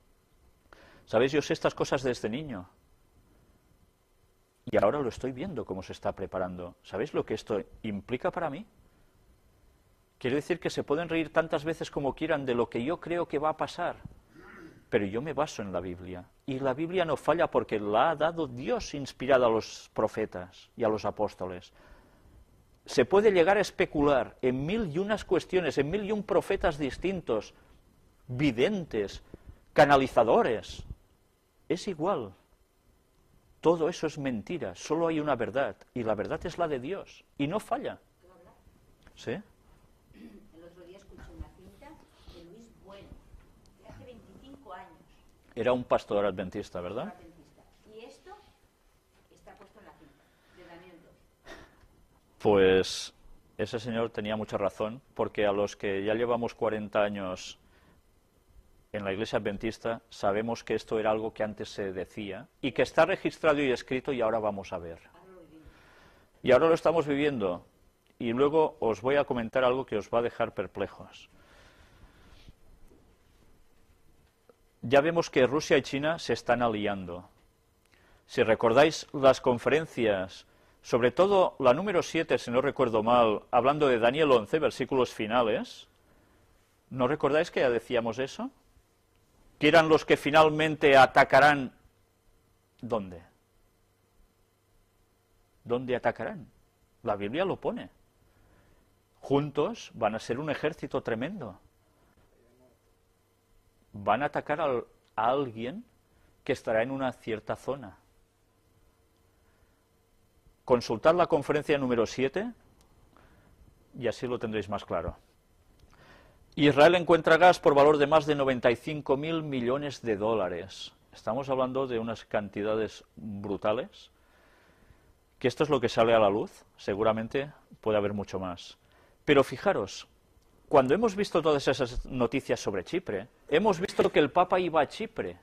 ¿Sabéis? Yo sé estas cosas desde niño. Y ahora lo estoy viendo cómo se está preparando. ¿Sabéis lo que esto implica para mí? Quiero decir que se pueden reír tantas veces como quieran de lo que yo creo que va a pasar, pero yo me baso en la Biblia. Y la Biblia no falla porque la ha dado Dios inspirada a los profetas y a los apóstoles. Se puede llegar a especular en mil y unas cuestiones, en mil y un profetas distintos, videntes, canalizadores. Es igual. Todo eso es mentira, solo hay una verdad, y la verdad es la de Dios, y no falla. ¿Sí? El otro día escuché una cinta de Luis Bueno, de hace 25 años. Era un pastor adventista, ¿verdad? Adventista. Y esto está puesto en la cinta, de Daniel 2. Pues ese señor tenía mucha razón, porque a los que ya llevamos 40 años en la Iglesia Adventista sabemos que esto era algo que antes se decía y que está registrado y escrito y ahora vamos a ver. Y ahora lo estamos viviendo y luego os voy a comentar algo que os va a dejar perplejos. Ya vemos que Rusia y China se están aliando. Si recordáis las conferencias, sobre todo la número 7, si no recuerdo mal, hablando de Daniel 11, versículos finales, ¿no recordáis que ya decíamos eso? Que eran los que finalmente atacarán. ¿Dónde? ¿Dónde atacarán? La Biblia lo pone. Juntos van a ser un ejército tremendo. Van a atacar a alguien que estará en una cierta zona. Consultad la conferencia número 7 y así lo tendréis más claro. Israel encuentra gas por valor de más de 95.000 millones de dólares. Estamos hablando de unas cantidades brutales, que esto es lo que sale a la luz, seguramente puede haber mucho más. Pero fijaros, cuando hemos visto todas esas noticias sobre Chipre, hemos visto que el Papa iba a Chipre.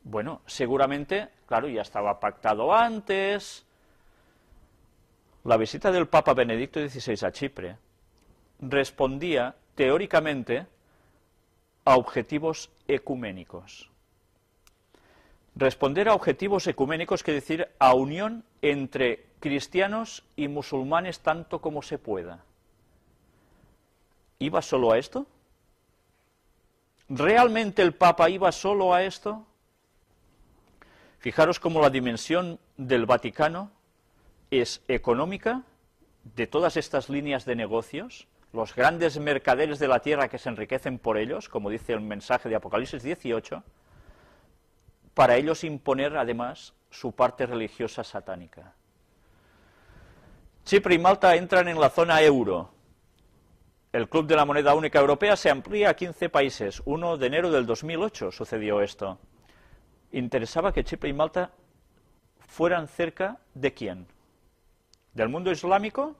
Bueno, seguramente, claro, ya estaba pactado antes. La visita del Papa Benedicto XVI a Chipre respondía teóricamente a objetivos ecuménicos. Responder a objetivos ecuménicos quiere decir a unión entre cristianos y musulmanes tanto como se pueda. ¿Iba solo a esto? ¿Realmente el Papa iba solo a esto? Fijaros cómo la dimensión del Vaticano es económica, de todas estas líneas de negocios, los grandes mercaderes de la tierra que se enriquecen por ellos, como dice el mensaje de Apocalipsis 18, para ellos imponer además su parte religiosa satánica. Chipre y Malta entran en la zona euro. El Club de la Moneda Única Europea se amplía a 15 países. 1 de enero del 2008 sucedió esto. Interesaba que Chipre y Malta fueran cerca de ¿quién? ¿Del mundo islámico?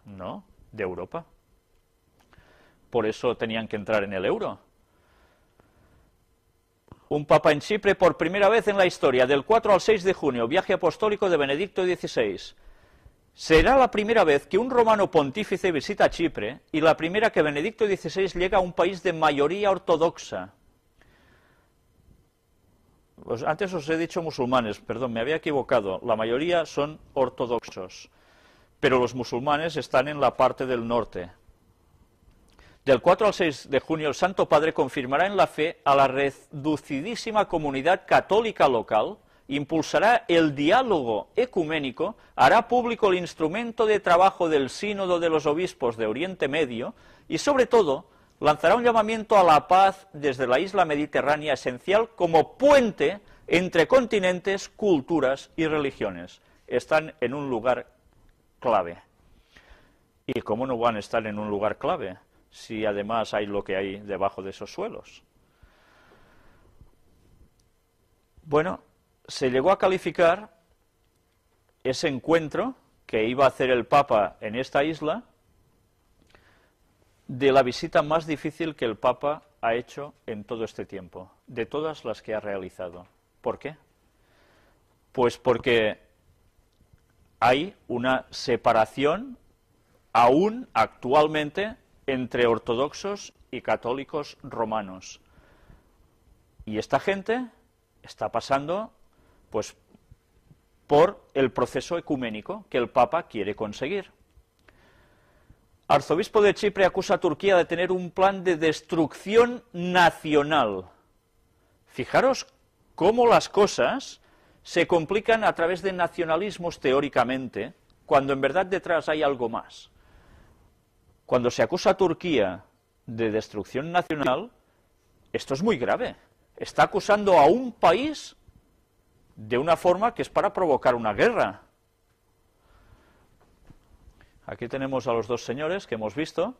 No, de Europa. Por eso tenían que entrar en el euro. Un papa en Chipre por primera vez en la historia, del 4 al 6 de junio, viaje apostólico de Benedicto XVI. Será la primera vez que un romano pontífice visita Chipre y la primera que Benedicto XVI llega a un país de mayoría ortodoxa. Pues antes os he dicho musulmanes, perdón, me había equivocado, la mayoría son ortodoxos, pero los musulmanes están en la parte del norte. Del 4 al 6 de junio el Santo Padre confirmará en la fe a la reducidísima comunidad católica local, impulsará el diálogo ecuménico, hará público el instrumento de trabajo del Sínodo de los Obispos de Oriente Medio y, sobre todo, lanzará un llamamiento a la paz desde la isla mediterránea esencial como puente entre continentes, culturas y religiones. Están en un lugar clave. ¿Y cómo no van a estar en un lugar clave si además hay lo que hay debajo de esos suelos? Bueno, se llegó a calificar ese encuentro que iba a hacer el Papa en esta isla de la visita más difícil que el Papa ha hecho en todo este tiempo, de todas las que ha realizado. ¿Por qué? Pues porque hay una separación aún actualmente entre ortodoxos y católicos romanos. Y esta gente está pasando pues por el proceso ecuménico que el Papa quiere conseguir. Arzobispo de Chipre acusa a Turquía de tener un plan de destrucción nacional. Fijaros cómo las cosas se complican a través de nacionalismos teóricamente, cuando en verdad detrás hay algo más. Cuando se acusa a Turquía de destrucción nacional, esto es muy grave. Está acusando a un país de una forma que es para provocar una guerra. Aquí tenemos a los dos señores que hemos visto,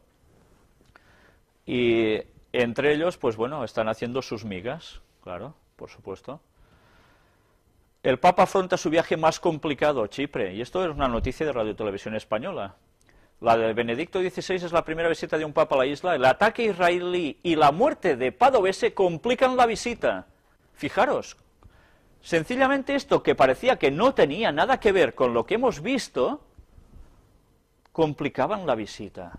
y entre ellos, pues bueno, están haciendo sus migas, claro, por supuesto. El Papa afronta su viaje más complicado, Chipre, y esto es una noticia de Radio Televisión Española. La de Benedicto XVI es la primera visita de un papa a la isla. El ataque israelí y la muerte de Padovese complican la visita. Fijaros, sencillamente esto que parecía que no tenía nada que ver con lo que hemos visto, complicaban la visita.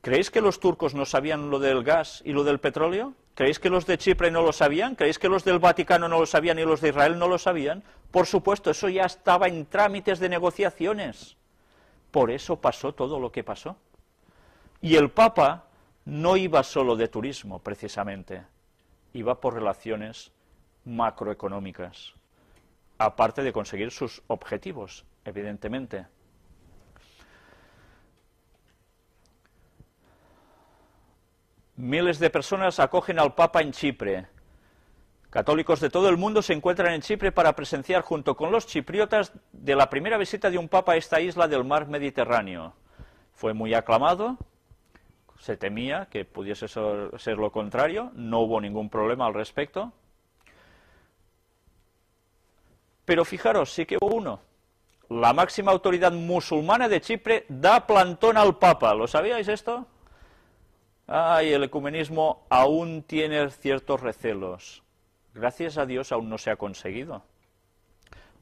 ¿Creéis que los turcos no sabían lo del gas y lo del petróleo? ¿Creéis que los de Chipre no lo sabían? ¿Creéis que los del Vaticano no lo sabían y los de Israel no lo sabían? Por supuesto, eso ya estaba en trámites de negociaciones. Por eso pasó todo lo que pasó. Y el Papa no iba solo de turismo, precisamente. Iba por relaciones macroeconómicas, aparte de conseguir sus objetivos, evidentemente. Miles de personas acogen al Papa en Chipre. Católicos de todo el mundo se encuentran en Chipre para presenciar junto con los chipriotas de la primera visita de un papa a esta isla del mar Mediterráneo. Fue muy aclamado, se temía que pudiese ser lo contrario, no hubo ningún problema al respecto. Pero fijaros, sí que hubo uno. La máxima autoridad musulmana de Chipre da plantón al Papa. ¿Lo sabíais esto? Ay, el ecumenismo aún tiene ciertos recelos. Gracias a Dios aún no se ha conseguido,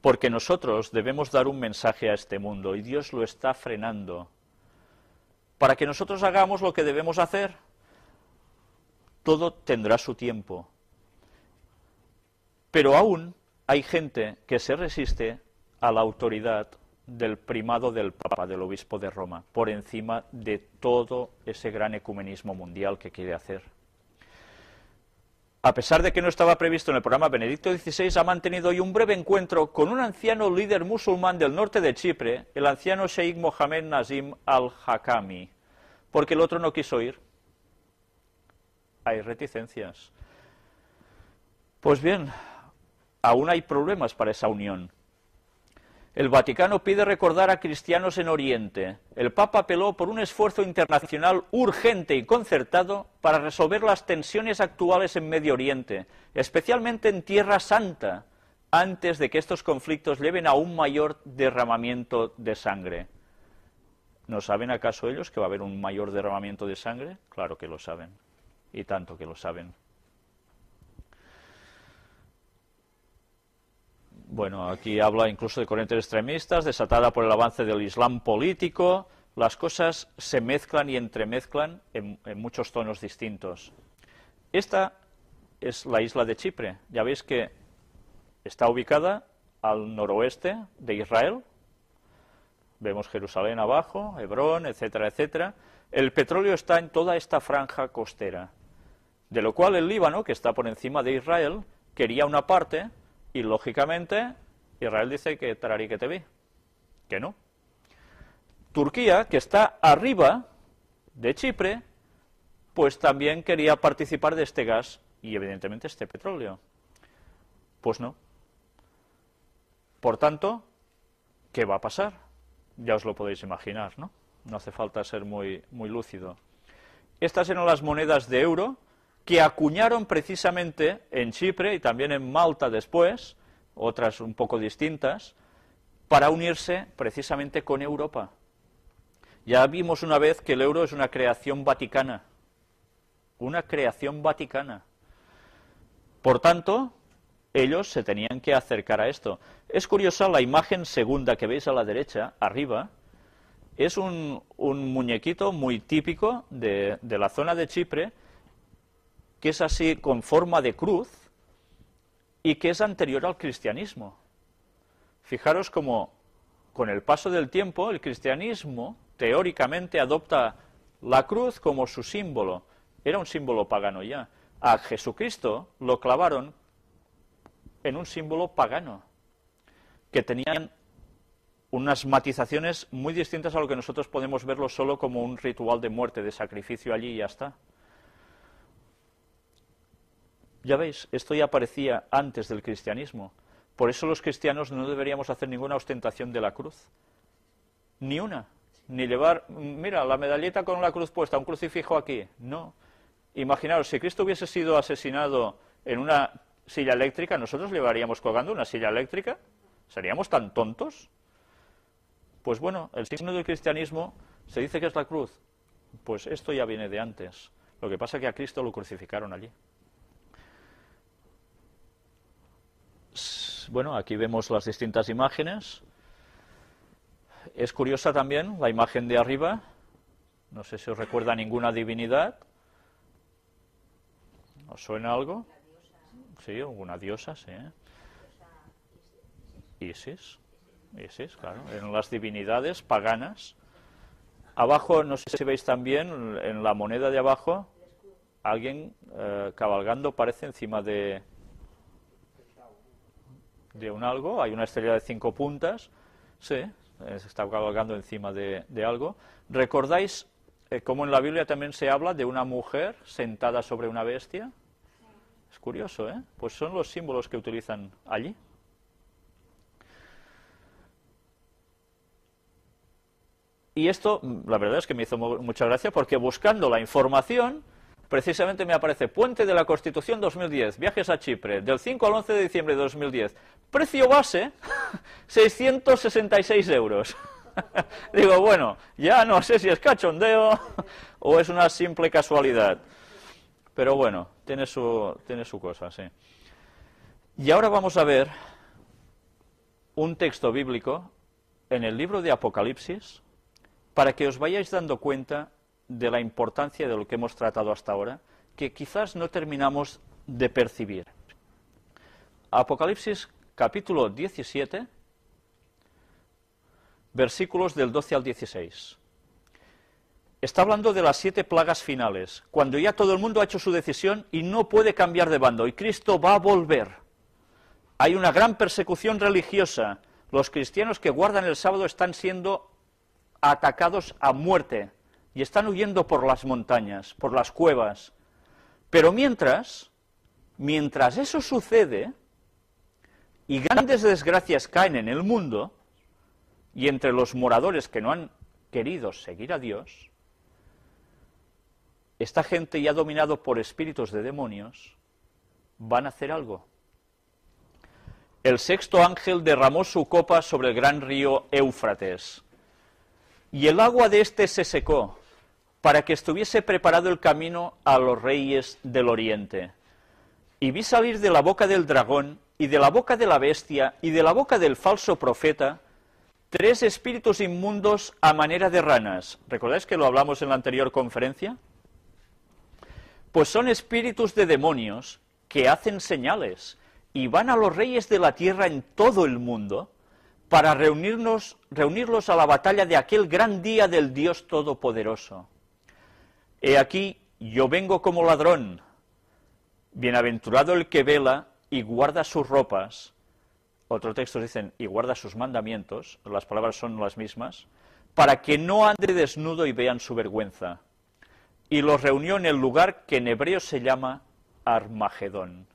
porque nosotros debemos dar un mensaje a este mundo y Dios lo está frenando. Para que nosotros hagamos lo que debemos hacer, todo tendrá su tiempo. Pero aún hay gente que se resiste a la autoridad del primado del Papa, del Obispo de Roma, por encima de todo ese gran ecumenismo mundial que quiere hacer. a pesar de que no estaba previsto en el programa, Benedicto XVI ha mantenido hoy un breve encuentro con un anciano líder musulmán del norte de Chipre, el anciano Sheikh Mohammed Nazim al-Hakami, porque el otro no quiso ir. Hay reticencias. Pues bien, aún hay problemas para esa unión. El Vaticano pide recordar a cristianos en Oriente. El Papa apeló por un esfuerzo internacional urgente y concertado para resolver las tensiones actuales en Medio Oriente, especialmente en Tierra Santa, antes de que estos conflictos lleven a un mayor derramamiento de sangre. ¿No saben acaso ellos que va a haber un mayor derramamiento de sangre? Claro que lo saben, y tanto que lo saben. Bueno, aquí habla incluso de corrientes extremistas, desatada por el avance del Islam político. Las cosas se mezclan y entremezclan en muchos tonos distintos. Esta es la isla de Chipre. Ya veis que está ubicada al noroeste de Israel. Vemos Jerusalén abajo, Hebrón, etcétera, etcétera. El petróleo está en toda esta franja costera, de lo cual el Líbano, que está por encima de Israel, quería una parte. Y, lógicamente, Israel dice que tararí que te vi, que no. Turquía, que está arriba de Chipre, pues también quería participar de este gas y, evidentemente, este petróleo. Pues no. Por tanto, ¿qué va a pasar? Ya os lo podéis imaginar, ¿no? No hace falta ser muy lúcido. Estas eran las monedas de euro que acuñaron precisamente en Chipre y también en Malta después, otras un poco distintas, para unirse precisamente con Europa. Ya vimos una vez que el euro es una creación vaticana. Una creación vaticana. Por tanto, ellos se tenían que acercar a esto. Es curiosa la imagen segunda que veis a la derecha, arriba. Es un muñequito muy típico de la zona de Chipre, que es así con forma de cruz y que es anterior al cristianismo. Fijaros cómo con el paso del tiempo el cristianismo teóricamente adopta la cruz como su símbolo. Era un símbolo pagano ya. A Jesucristo lo clavaron en un símbolo pagano, que tenían unas matizaciones muy distintas a lo que nosotros podemos verlo solo como un ritual de muerte, de sacrificio allí y ya está. Ya veis, esto ya aparecía antes del cristianismo. Por eso los cristianos no deberíamos hacer ninguna ostentación de la cruz. Ni una. Ni llevar, mira, la medalleta con la cruz puesta, un crucifijo aquí. No. Imaginaos, si Cristo hubiese sido asesinado en una silla eléctrica, ¿nosotros llevaríamos colgando una silla eléctrica? ¿Seríamos tan tontos? Pues bueno, el signo del cristianismo se dice que es la cruz. Pues esto ya viene de antes. Lo que pasa es que a Cristo lo crucificaron allí. Bueno, aquí vemos las distintas imágenes. Es curiosa también la imagen de arriba. No sé si os recuerda a ninguna divinidad. ¿Os suena algo? Sí, alguna diosa, sí. Isis. Isis, claro. En las divinidades paganas. Abajo, no sé si veis también, en la moneda de abajo, alguien cabalgando, parece, encima de un algo. Hay una estrella de 5 puntas. Sí, se está cabalgando encima de algo. ¿Recordáis cómo en la Biblia también se habla de una mujer sentada sobre una bestia? Es curioso, ¿eh? Pues son los símbolos que utilizan allí. Y esto, la verdad es que me hizo mucha gracia, porque buscando la información, precisamente me aparece Puente de la Constitución 2010, viajes a Chipre, del 5 al 11 de diciembre de 2010. Precio base, 666 euros. Digo, bueno, ya no sé si es cachondeo o es una simple casualidad. Pero bueno, tiene su cosa, sí. Y ahora vamos a ver un texto bíblico en el libro de Apocalipsis, para que os vayáis dando cuenta de la importancia de lo que hemos tratado hasta ahora, que quizás no terminamos de percibir. Apocalipsis capítulo 17, versículos del 12 al 16. está hablando de las 7 plagas finales, cuando ya todo el mundo ha hecho su decisión y no puede cambiar de bando, y Cristo va a volver. Hay una gran persecución religiosa. Los cristianos que guardan el sábado están siendo atacados a muerte y están huyendo por las montañas, por las cuevas. Pero mientras eso sucede y grandes desgracias caen en el mundo, y entre los moradores que no han querido seguir a Dios, esta gente ya dominado por espíritus de demonios van a hacer algo. El 6º ángel derramó su copa sobre el gran río Éufrates, y el agua de éste se secó, para que estuviese preparado el camino a los reyes del oriente. Y vi salir de la boca del dragón, y de la boca de la bestia, y de la boca del falso profeta, 3 espíritus inmundos a manera de ranas. ¿Recordáis que lo hablamos en la anterior conferencia? Pues son espíritus de demonios que hacen señales, y van a los reyes de la tierra en todo el mundo para reunirlos a la batalla de aquel gran día del Dios Todopoderoso. He aquí, yo vengo como ladrón. Bienaventurado el que vela y guarda sus ropas. Otros textos dicen, y guarda sus mandamientos, las palabras son las mismas, para que no ande desnudo y vean su vergüenza. Y los reunió en el lugar que en hebreo se llama Armagedón.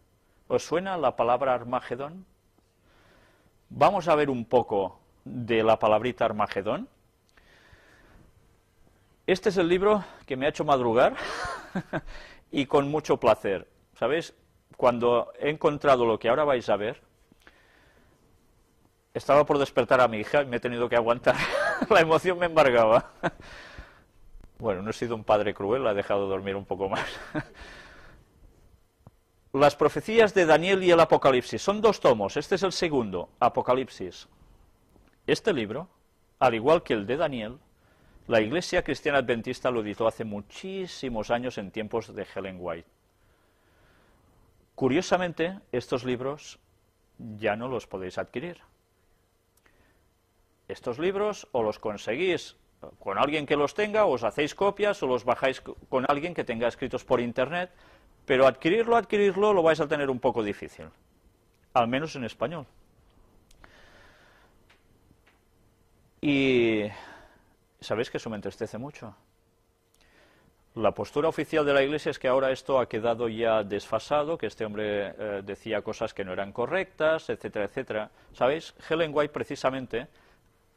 ¿Os suena la palabra Armagedón? Vamos a ver un poco de la palabrita Armagedón. Este es el libro que me ha hecho madrugar y con mucho placer. ¿Sabéis? Cuando he encontrado lo que ahora vais a ver, estaba por despertar a mi hija y me he tenido que aguantar. La emoción me embargaba. Bueno, no he sido un padre cruel, la he dejado dormir un poco más. Las profecías de Daniel y el Apocalipsis. Son 2 tomos, este es el segundo, Apocalipsis. Este libro, al igual que el de Daniel, la Iglesia Cristiana Adventista lo editó hace muchísimos años en tiempos de Ellen White. Curiosamente, estos libros ya no los podéis adquirir. Estos libros o los conseguís con alguien que los tenga, o os hacéis copias, o los bajáis con alguien que tenga escritos por internet, pero adquirirlo lo vais a tener un poco difícil, al menos en español. Y sabéis que eso me entristece mucho. La postura oficial de la Iglesia es que ahora esto ha quedado ya desfasado, que este hombre decía cosas que no eran correctas, etcétera, etcétera. ¿Sabéis? Ellen White, precisamente,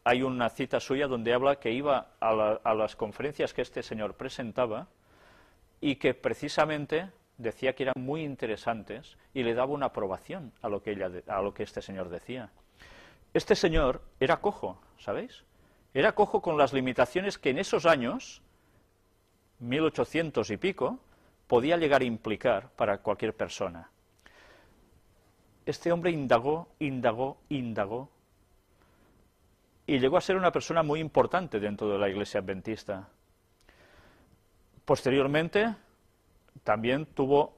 hay una cita suya donde habla que iba a las conferencias que este señor presentaba y que precisamente decía que eran muy interesantes y le daba una aprobación a lo que este señor decía. Este señor era cojo, ¿sabéis? Era cojo con las limitaciones que en esos años, 1800 y pico, podía llegar a implicar para cualquier persona. Este hombre indagó, y llegó a ser una persona muy importante dentro de la Iglesia Adventista. Posteriormente, también tuvo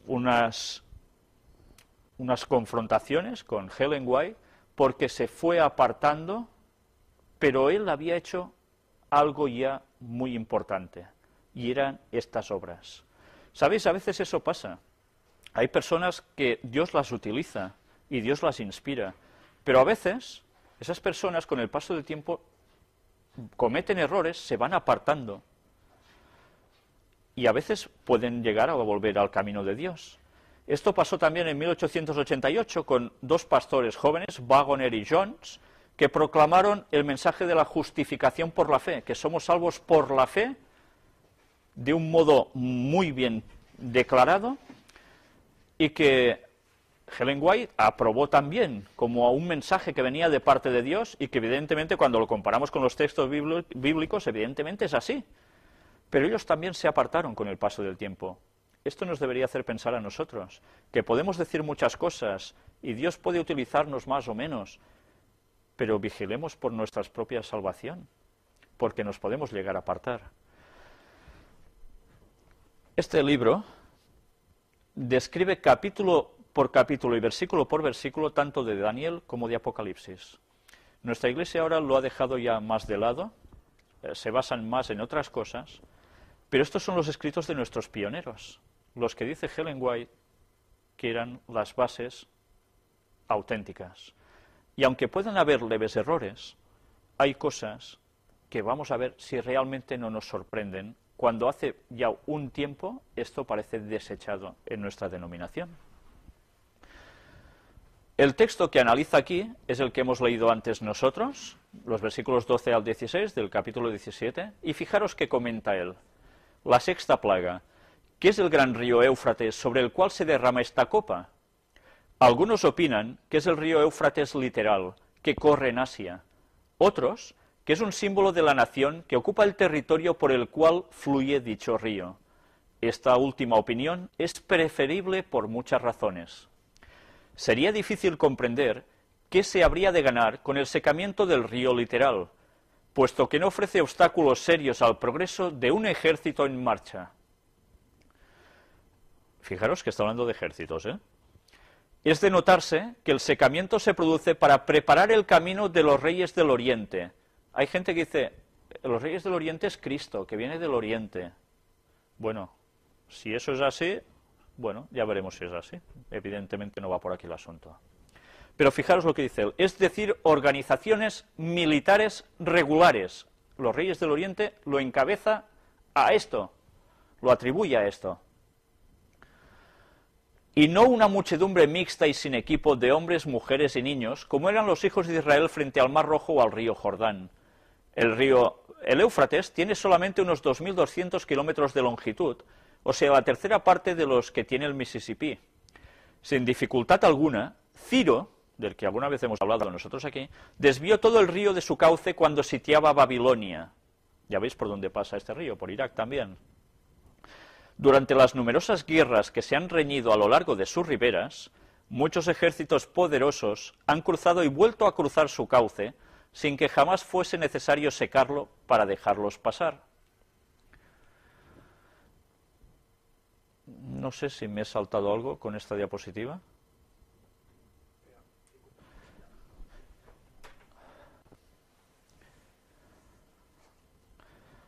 unas confrontaciones con Ellen White, porque se fue apartando, pero él había hecho algo ya muy importante, y eran estas obras. ¿Sabéis? A veces eso pasa. Hay personas que Dios las utiliza y Dios las inspira, pero a veces esas personas con el paso del tiempo cometen errores, se van apartando, y a veces pueden llegar a volver al camino de Dios. Esto pasó también en 1888 con 2 pastores jóvenes, Waggoner y Jones, que proclamaron el mensaje de la justificación por la fe, que somos salvos por la fe, de un modo muy bien declarado, y que Ellen White aprobó también como un mensaje que venía de parte de Dios, y que evidentemente cuando lo comparamos con los textos bíblicos, evidentemente es así. Pero ellos también se apartaron con el paso del tiempo. Esto nos debería hacer pensar a nosotros, que podemos decir muchas cosas, y Dios puede utilizarnos más o menos, pero vigilemos por nuestra propia salvación, porque nos podemos llegar a apartar. Este libro describe capítulo por capítulo y versículo por versículo tanto de Daniel como de Apocalipsis. Nuestra Iglesia ahora lo ha dejado ya más de lado, se basan más en otras cosas, pero estos son los escritos de nuestros pioneros, los que dice Ellen White que eran las bases auténticas. Y aunque puedan haber leves errores, hay cosas que vamos a ver si realmente no nos sorprenden cuando hace ya un tiempo esto parece desechado en nuestra denominación. El texto que analiza aquí es el que hemos leído antes nosotros, los versículos 12 al 16 del capítulo 17, y fijaros que comenta él. La sexta plaga, ¿qué es el gran río Éufrates sobre el cual se derrama esta copa? Algunos opinan que es el río Éufrates literal, que corre en Asia. Otros, que es un símbolo de la nación que ocupa el territorio por el cual fluye dicho río. Esta última opinión es preferible por muchas razones. Sería difícil comprender qué se habría de ganar con el secamiento del río literal, puesto que no ofrece obstáculos serios al progreso de un ejército en marcha. Fijaros que está hablando de ejércitos, ¿eh? Es de notarse que el secamiento se produce para preparar el camino de los reyes del Oriente. Hay gente que dice, los reyes del Oriente es Cristo, que viene del Oriente. Bueno, si eso es así, bueno, ya veremos si es así. Evidentemente no va por aquí el asunto. Pero fijaros lo que dice él, es decir, organizaciones militares regulares. Los reyes del Oriente lo encabeza a esto, lo atribuye a esto. Y no una muchedumbre mixta y sin equipo de hombres, mujeres y niños, como eran los hijos de Israel frente al Mar Rojo o al río Jordán. El Éufrates tiene solamente unos 2.200 kilómetros de longitud, o sea, la tercera parte de los que tiene el Mississippi. Sin dificultad alguna, Ciro, del que alguna vez hemos hablado nosotros aquí, desvió todo el río de su cauce cuando sitiaba Babilonia. Ya veis por dónde pasa este río, por Irak también. Durante las numerosas guerras que se han reñido a lo largo de sus riberas, muchos ejércitos poderosos han cruzado y vuelto a cruzar su cauce sin que jamás fuese necesario secarlo para dejarlos pasar. No sé si me he saltado algo con esta diapositiva.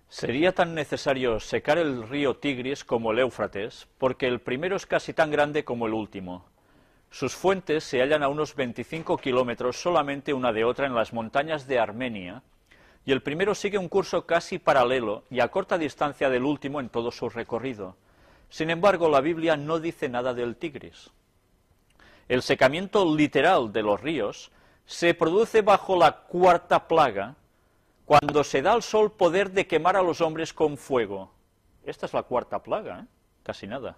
Sería tan necesario secar el río Tigris como el Éufrates, porque el primero es casi tan grande como el último. Sus fuentes se hallan a unos 25 kilómetros solamente una de otra en las montañas de Armenia, y el primero sigue un curso casi paralelo y a corta distancia del último en todo su recorrido. Sin embargo, la Biblia no dice nada del Tigris. El secamiento literal de los ríos se produce bajo la cuarta plaga, cuando se da al sol poder de quemar a los hombres con fuego. Esta es la cuarta plaga, ¿eh? Casi nada.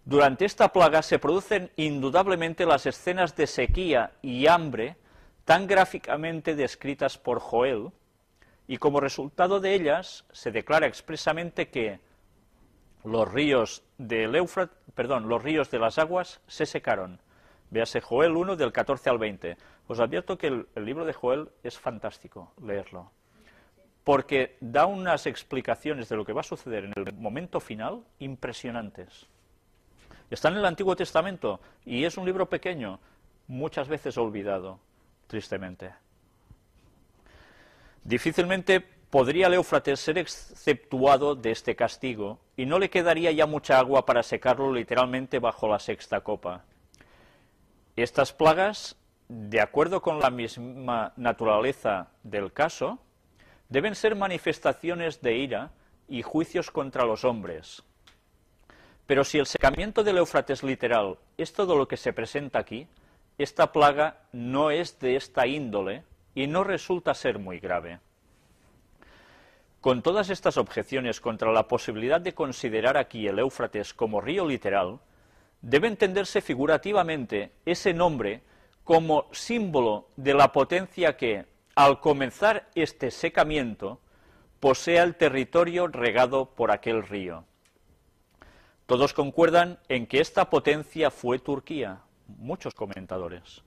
Durante esta plaga se producen indudablemente las escenas de sequía y hambre tan gráficamente descritas por Joel, y como resultado de ellas se declara expresamente que los ríos los ríos de las aguas se secaron. Véase Joel 1 del 14 al 20. Os advierto que el libro de Joel es fantástico leerlo, porque da unas explicaciones de lo que va a suceder en el momento final impresionantes. Está en el Antiguo Testamento y es un libro pequeño, muchas veces olvidado, tristemente. Difícilmente podría el Éufrates ser exceptuado de este castigo y no le quedaría ya mucha agua para secarlo literalmente bajo la sexta copa. Estas plagas, de acuerdo con la misma naturaleza del caso, deben ser manifestaciones de ira y juicios contra los hombres. Pero si el secamiento del Éufrates literal es todo lo que se presenta aquí, esta plaga no es de esta índole y no resulta ser muy grave. Con todas estas objeciones contra la posibilidad de considerar aquí el Éufrates como río literal, debe entenderse figurativamente ese nombre como símbolo de la potencia que, al comenzar este secamiento, posea el territorio regado por aquel río. Todos concuerdan en que esta potencia fue Turquía, muchos comentadores.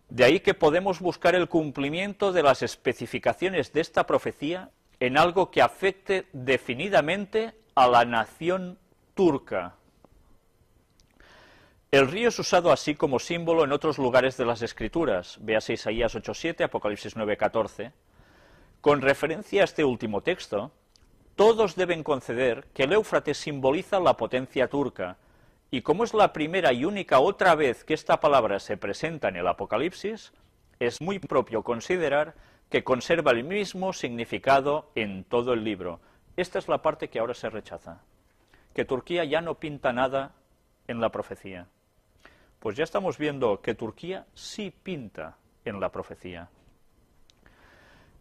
De ahí que podemos buscar el cumplimiento de las especificaciones de esta profecía en algo que afecte definidamente a la nación turca. El río es usado así como símbolo en otros lugares de las Escrituras, véase Isaías 8:7, Apocalipsis 9:14, Con referencia a este último texto, todos deben conceder que el Éufrates simboliza la potencia turca, y como es la primera y única otra vez que esta palabra se presenta en el Apocalipsis, es muy propio considerar que conserva el mismo significado en todo el libro. Esta es la parte que ahora se rechaza, que Turquía ya no pinta nada en la profecía. Pues ya estamos viendo que Turquía sí pinta en la profecía.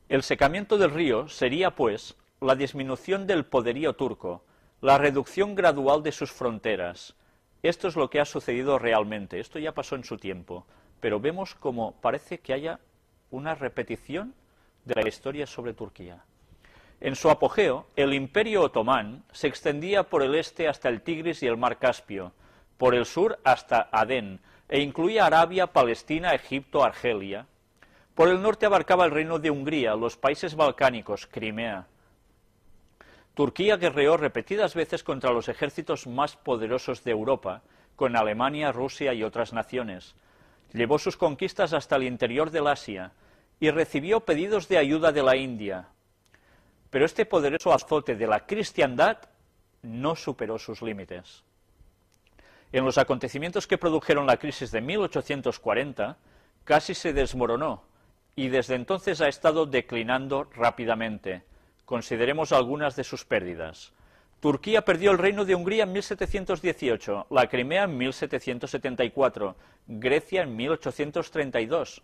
El secamiento del río sería, pues, la disminución del poderío turco, la reducción gradual de sus fronteras. Esto es lo que ha sucedido realmente. Esto ya pasó en su tiempo, pero vemos como parece que haya una repetición de la historia sobre Turquía. En su apogeo, el Imperio Otomán se extendía por el este hasta el Tigris y el Mar Caspio, por el sur hasta Adén, e incluía Arabia, Palestina, Egipto, Argelia. Por el norte abarcaba el reino de Hungría, los países balcánicos, Crimea. Turquía guerreó repetidas veces contra los ejércitos más poderosos de Europa, con Alemania, Rusia y otras naciones. Llevó sus conquistas hasta el interior del Asia y recibió pedidos de ayuda de la India. Pero este poderoso azote de la cristiandad no superó sus límites. En los acontecimientos que produjeron la crisis de 1840, casi se desmoronó y desde entonces ha estado declinando rápidamente. Consideremos algunas de sus pérdidas. Turquía perdió el reino de Hungría en 1718, la Crimea en 1774, Grecia en 1832,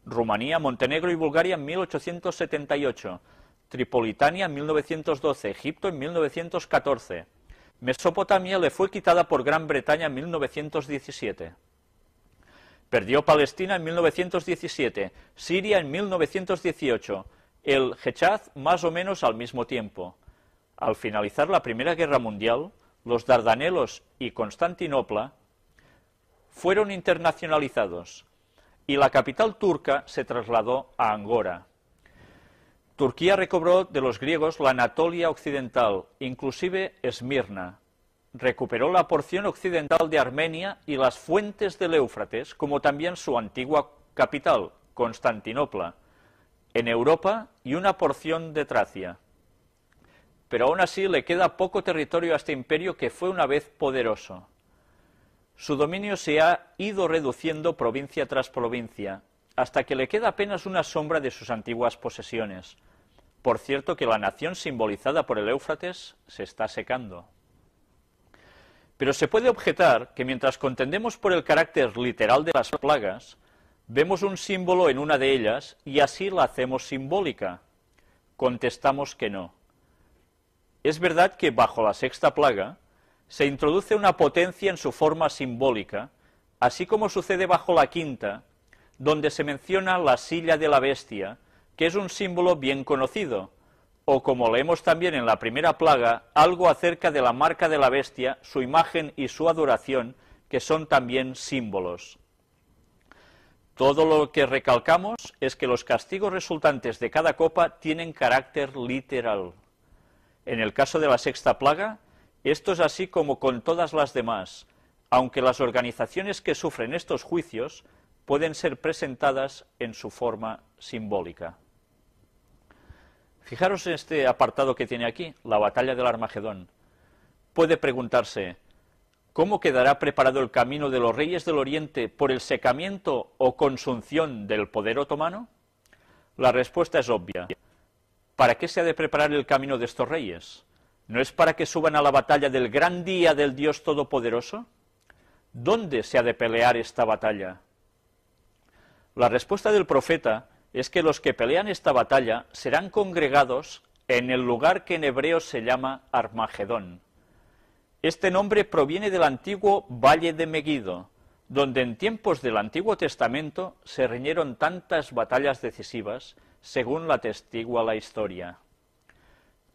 Rumanía, Montenegro y Bulgaria en 1878, Tripolitania en 1912, Egipto en 1914. Mesopotamia le fue quitada por Gran Bretaña en 1917. Perdió Palestina en 1917, Siria en 1918, el Hejaz más o menos al mismo tiempo. Al finalizar la Primera Guerra Mundial, los Dardanelos y Constantinopla fueron internacionalizados y la capital turca se trasladó a Angora. Turquía recobró de los griegos la Anatolia occidental, inclusive Esmirna. Recuperó la porción occidental de Armenia y las fuentes del Éufrates, como también su antigua capital, Constantinopla, en Europa y una porción de Tracia. Pero aún así le queda poco territorio a este imperio que fue una vez poderoso. Su dominio se ha ido reduciendo provincia tras provincia, hasta que le queda apenas una sombra de sus antiguas posesiones. Por cierto que la nación simbolizada por el Éufrates se está secando. Pero se puede objetar que mientras contendemos por el carácter literal de las plagas, vemos un símbolo en una de ellas y así la hacemos simbólica. Contestamos que no. Es verdad que bajo la sexta plaga se introduce una potencia en su forma simbólica, así como sucede bajo la quinta, donde se menciona la silla de la bestia, que es un símbolo bien conocido, o como leemos también en la primera plaga, algo acerca de la marca de la bestia, su imagen y su adoración, que son también símbolos. Todo lo que recalcamos es que los castigos resultantes de cada copa tienen carácter literal. En el caso de la sexta plaga, esto es así como con todas las demás, aunque las organizaciones que sufren estos juicios pueden ser presentadas en su forma simbólica. Fijaros en este apartado que tiene aquí, la batalla del Armagedón. Puede preguntarse, ¿cómo quedará preparado el camino de los reyes del Oriente por el secamiento o consunción del poder otomano? La respuesta es obvia. ¿Para qué se ha de preparar el camino de estos reyes? ¿No es para que suban a la batalla del gran día del Dios Todopoderoso? ¿Dónde se ha de pelear esta batalla? La respuesta del profeta es que los que pelean esta batalla serán congregados en el lugar que en hebreo se llama Armagedón. Este nombre proviene del antiguo Valle de Megido, donde en tiempos del Antiguo Testamento se riñeron tantas batallas decisivas, según la atestigua la historia.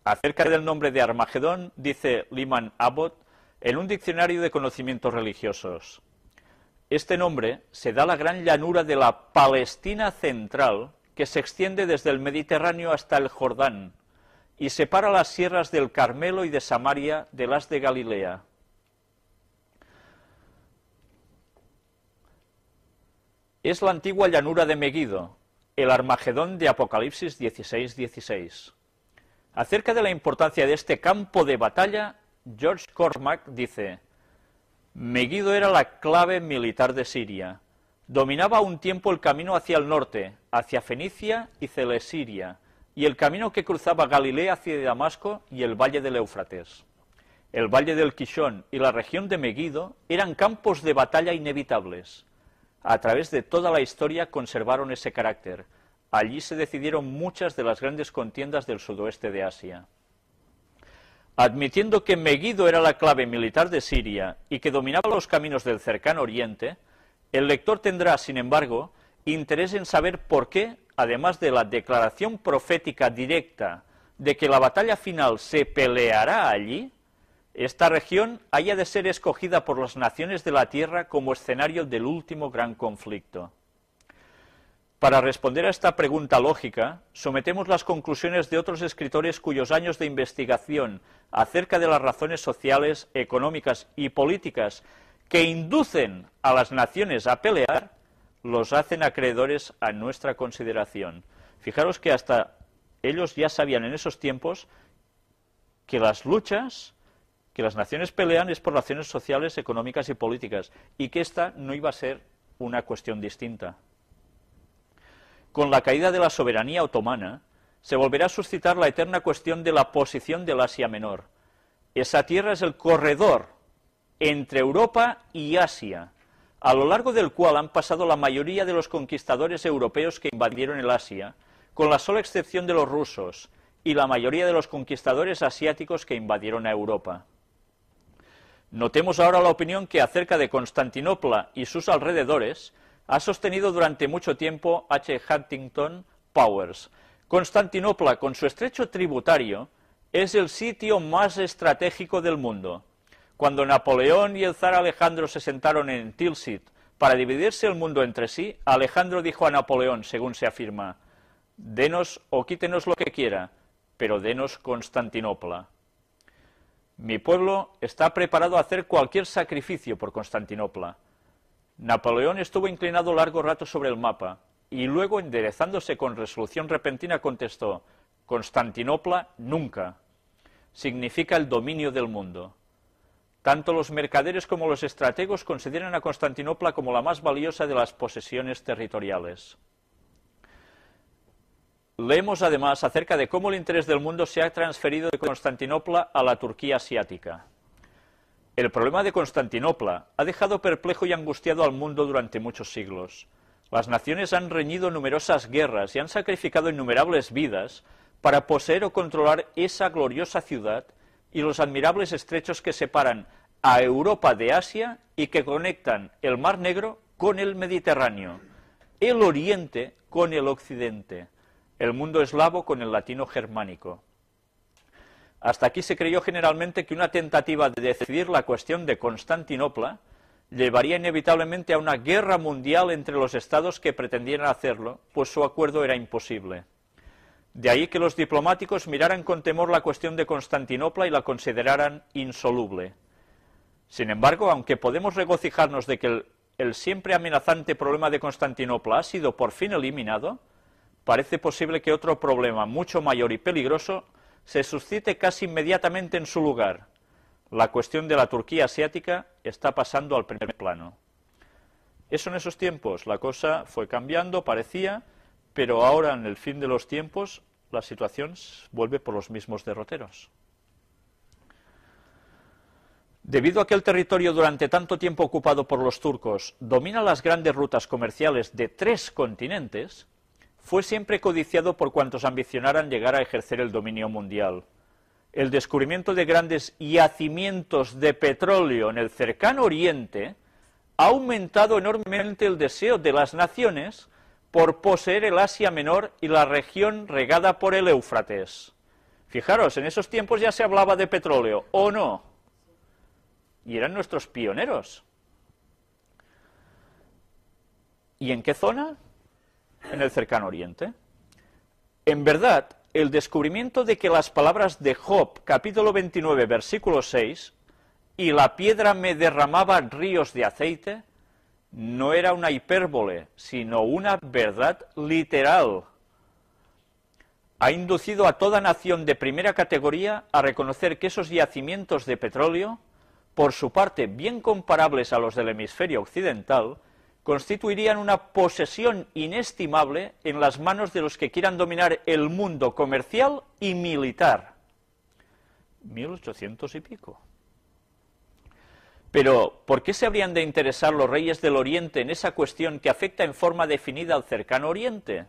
Acerca del nombre de Armagedón, dice Lyman Abbott en un diccionario de conocimientos religiosos. Este nombre se da a la gran llanura de la Palestina central, que se extiende desde el Mediterráneo hasta el Jordán, y separa las sierras del Carmelo y de Samaria de las de Galilea. Es la antigua llanura de Megido, el Armagedón de Apocalipsis 16:16. Acerca de la importancia de este campo de batalla, George Cormack dice: Megiddo era la clave militar de Siria. Dominaba a un tiempo el camino hacia el norte, hacia Fenicia y Celesiria, y el camino que cruzaba Galilea hacia Damasco y el valle del Éufrates. El valle del Kishón y la región de Megiddo eran campos de batalla inevitables. A través de toda la historia conservaron ese carácter. Allí se decidieron muchas de las grandes contiendas del sudoeste de Asia. Admitiendo que Megiddo era la clave militar de Siria y que dominaba los caminos del cercano oriente, el lector tendrá, sin embargo, interés en saber por qué, además de la declaración profética directa de que la batalla final se peleará allí, esta región haya de ser escogida por las naciones de la tierra como escenario del último gran conflicto. Para responder a esta pregunta lógica, sometemos las conclusiones de otros escritores cuyos años de investigación acerca de las razones sociales, económicas y políticas que inducen a las naciones a pelear, los hacen acreedores a nuestra consideración. Fijaros que hasta ellos ya sabían en esos tiempos que las luchas, que las naciones pelean es por razones sociales, económicas y políticas, y que esta no iba a ser una cuestión distinta. Con la caída de la soberanía otomana, se volverá a suscitar la eterna cuestión de la posición del Asia Menor. Esa tierra es el corredor entre Europa y Asia, a lo largo del cual han pasado la mayoría de los conquistadores europeos que invadieron el Asia, con la sola excepción de los rusos, y la mayoría de los conquistadores asiáticos que invadieron a Europa. Notemos ahora la opinión que acerca de Constantinopla y sus alrededores ha sostenido durante mucho tiempo H. Huntington Powers. Constantinopla, con su estrecho tributario, es el sitio más estratégico del mundo. Cuando Napoleón y el zar Alejandro se sentaron en Tilsit para dividirse el mundo entre sí, Alejandro dijo a Napoleón, según se afirma: «Denos o quítenos lo que quiera, pero denos Constantinopla». Mi pueblo está preparado a hacer cualquier sacrificio por Constantinopla. Napoleón estuvo inclinado largo rato sobre el mapa, y luego, enderezándose con resolución repentina, contestó: «Constantinopla nunca». Significa el dominio del mundo. Tanto los mercaderes como los estrategos consideran a Constantinopla como la más valiosa de las posesiones territoriales. Leemos además acerca de cómo el interés del mundo se ha transferido de Constantinopla a la Turquía asiática. El problema de Constantinopla ha dejado perplejo y angustiado al mundo durante muchos siglos. Las naciones han reñido numerosas guerras y han sacrificado innumerables vidas para poseer o controlar esa gloriosa ciudad y los admirables estrechos que separan a Europa de Asia y que conectan el Mar Negro con el Mediterráneo, el Oriente con el Occidente, el mundo eslavo con el latino germánico. Hasta aquí se creyó generalmente que una tentativa de decidir la cuestión de Constantinopla llevaría inevitablemente a una guerra mundial entre los estados que pretendieran hacerlo, pues su acuerdo era imposible. De ahí que los diplomáticos miraran con temor la cuestión de Constantinopla y la consideraran insoluble. Sin embargo, aunque podemos regocijarnos de que el siempre amenazante problema de Constantinopla ha sido por fin eliminado, parece posible que otro problema mucho mayor y peligroso se suscite casi inmediatamente en su lugar. La cuestión de la Turquía asiática está pasando al primer plano. Eso en esos tiempos, la cosa fue cambiando, parecía, pero ahora en el fin de los tiempos la situación vuelve por los mismos derroteros. Debido a que el territorio durante tanto tiempo ocupado por los turcos domina las grandes rutas comerciales de 3 continentes, fue siempre codiciado por cuantos ambicionaran llegar a ejercer el dominio mundial. El descubrimiento de grandes yacimientos de petróleo en el cercano Oriente ha aumentado enormemente el deseo de las naciones por poseer el Asia Menor y la región regada por el Éufrates. Fijaros, en esos tiempos ya se hablaba de petróleo, ¿o no? Y eran nuestros pioneros. ¿Y en qué zona? En el cercano Oriente. En verdad, el descubrimiento de que las palabras de Job, capítulo 29, versículo 6, y la piedra me derramaba ríos de aceite, no era una hipérbole, sino una verdad literal. Ha inducido a toda nación de primera categoría a reconocer que esos yacimientos de petróleo, por su parte bien comparables a los del hemisferio occidental, constituirían una posesión inestimable en las manos de los que quieran dominar el mundo comercial y militar. 1800 y pico. Pero, ¿por qué se habrían de interesar los reyes del Oriente en esa cuestión que afecta en forma definida al cercano Oriente?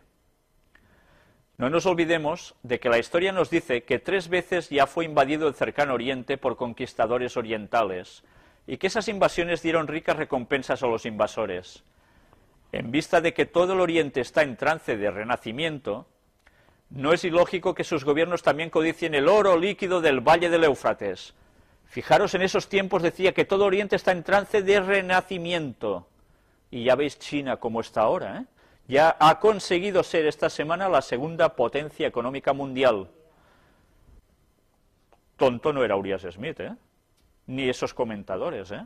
No nos olvidemos de que la historia nos dice que 3 veces ya fue invadido el cercano Oriente por conquistadores orientales, y que esas invasiones dieron ricas recompensas a los invasores. En vista de que todo el Oriente está en trance de renacimiento, no es ilógico que sus gobiernos también codicien el oro líquido del valle del Éufrates. Fijaros, en esos tiempos decía que todo Oriente está en trance de renacimiento. Y ya veis China cómo está ahora, ¿eh? Ya ha conseguido ser esta semana la segunda potencia económica mundial. Tonto no era Urias Smith, ¿eh? Ni esos comentadores, ¿eh?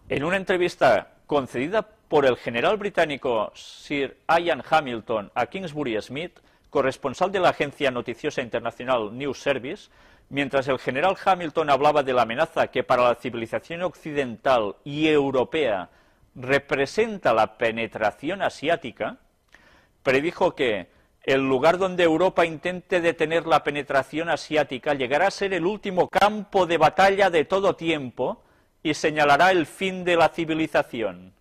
En una entrevista concedida por el general británico Sir Ian Hamilton a Kingsbury Smith, corresponsal de la agencia noticiosa internacional News Service, mientras el general Hamilton hablaba de la amenaza que para la civilización occidental y europea representa la penetración asiática, predijo que el lugar donde Europa intente detener la penetración asiática llegará a ser el último campo de batalla de todo tiempo y señalará el fin de la civilización.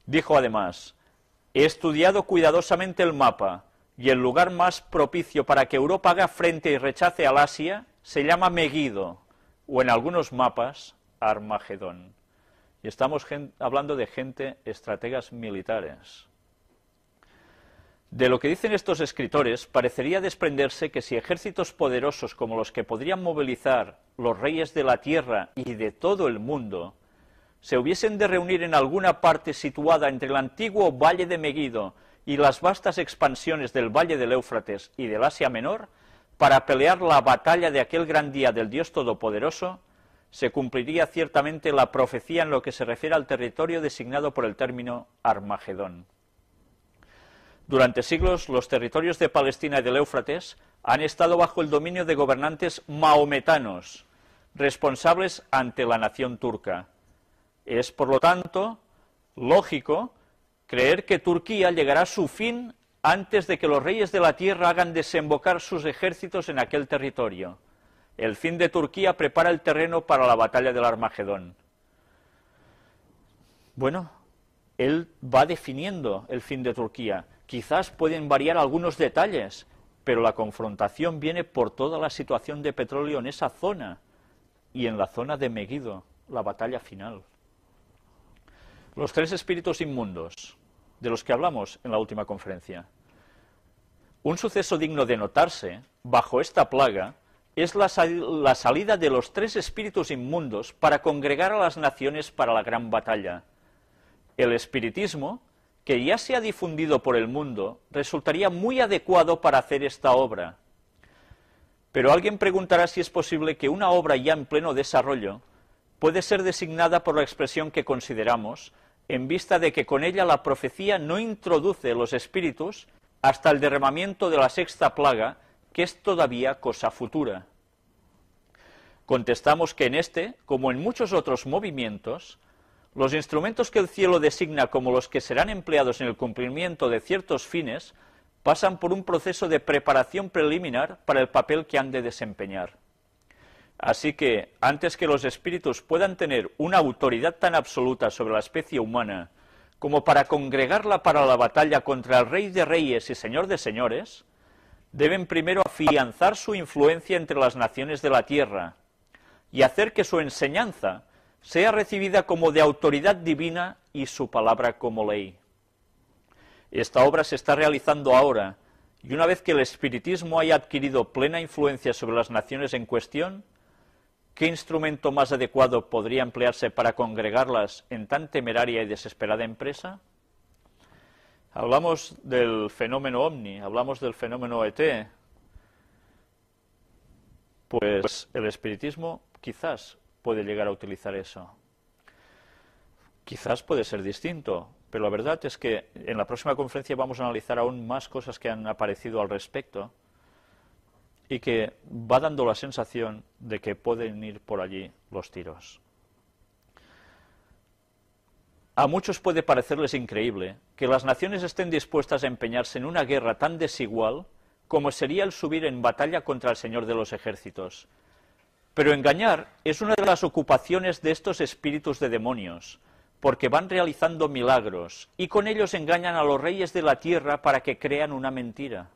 Dijo además: he estudiado cuidadosamente el mapa y el lugar más propicio para que Europa haga frente y rechace al Asia se llama Megido, o en algunos mapas, Armagedón. Y estamos hablando de gente, estrategas militares. De lo que dicen estos escritores, parecería desprenderse que si ejércitos poderosos como los que podrían movilizar los reyes de la tierra y de todo el mundo, se hubiesen de reunir en alguna parte situada entre el antiguo Valle de Megido y las vastas expansiones del Valle del Éufrates y del Asia Menor, para pelear la batalla de aquel gran día del Dios Todopoderoso, se cumpliría ciertamente la profecía en lo que se refiere al territorio designado por el término Armagedón. Durante siglos, los territorios de Palestina y del Éufrates han estado bajo el dominio de gobernantes mahometanos, responsables ante la nación turca. Es, por lo tanto, lógico creer que Turquía llegará a su fin antes de que los reyes de la tierra hagan desembocar sus ejércitos en aquel territorio. El fin de Turquía prepara el terreno para la batalla del Armagedón. Bueno, él va definiendo el fin de Turquía. Quizás pueden variar algunos detalles, pero la confrontación viene por toda la situación de petróleo en esa zona y en la zona de Megido, la batalla final. Los 3 espíritus inmundos, de los que hablamos en la última conferencia. Un suceso digno de notarse, bajo esta plaga, es la salida de los 3 espíritus inmundos para congregar a las naciones para la gran batalla. El espiritismo, que ya se ha difundido por el mundo, resultaría muy adecuado para hacer esta obra. Pero alguien preguntará si es posible que una obra ya en pleno desarrollo puede ser designada por la expresión que consideramos, en vista de que con ella la profecía no introduce los espíritus hasta el derramamiento de la 6ª plaga, que es todavía cosa futura. Contestamos que en este, como en muchos otros movimientos, los instrumentos que el cielo designa como los que serán empleados en el cumplimiento de ciertos fines pasan por un proceso de preparación preliminar para el papel que han de desempeñar. Así que, antes que los espíritus puedan tener una autoridad tan absoluta sobre la especie humana como para congregarla para la batalla contra el Rey de Reyes y Señor de Señores, deben primero afianzar su influencia entre las naciones de la tierra y hacer que su enseñanza sea recibida como de autoridad divina y su palabra como ley. Esta obra se está realizando ahora, y una vez que el espiritismo haya adquirido plena influencia sobre las naciones en cuestión, ¿qué instrumento más adecuado podría emplearse para congregarlas en tan temeraria y desesperada empresa? Hablamos del fenómeno ovni, hablamos del fenómeno ET. Pues el espiritismo quizás puede llegar a utilizar eso. Quizás puede ser distinto, pero la verdad es que en la próxima conferencia vamos a analizar aún más cosas que han aparecido al respecto y que va dando la sensación de que pueden ir por allí los tiros. A muchos puede parecerles increíble que las naciones estén dispuestas a empeñarse en una guerra tan desigual como sería el subir en batalla contra el Señor de los ejércitos. Pero engañar es una de las ocupaciones de estos espíritus de demonios, porque van realizando milagros y con ellos engañan a los reyes de la tierra para que crean una mentira.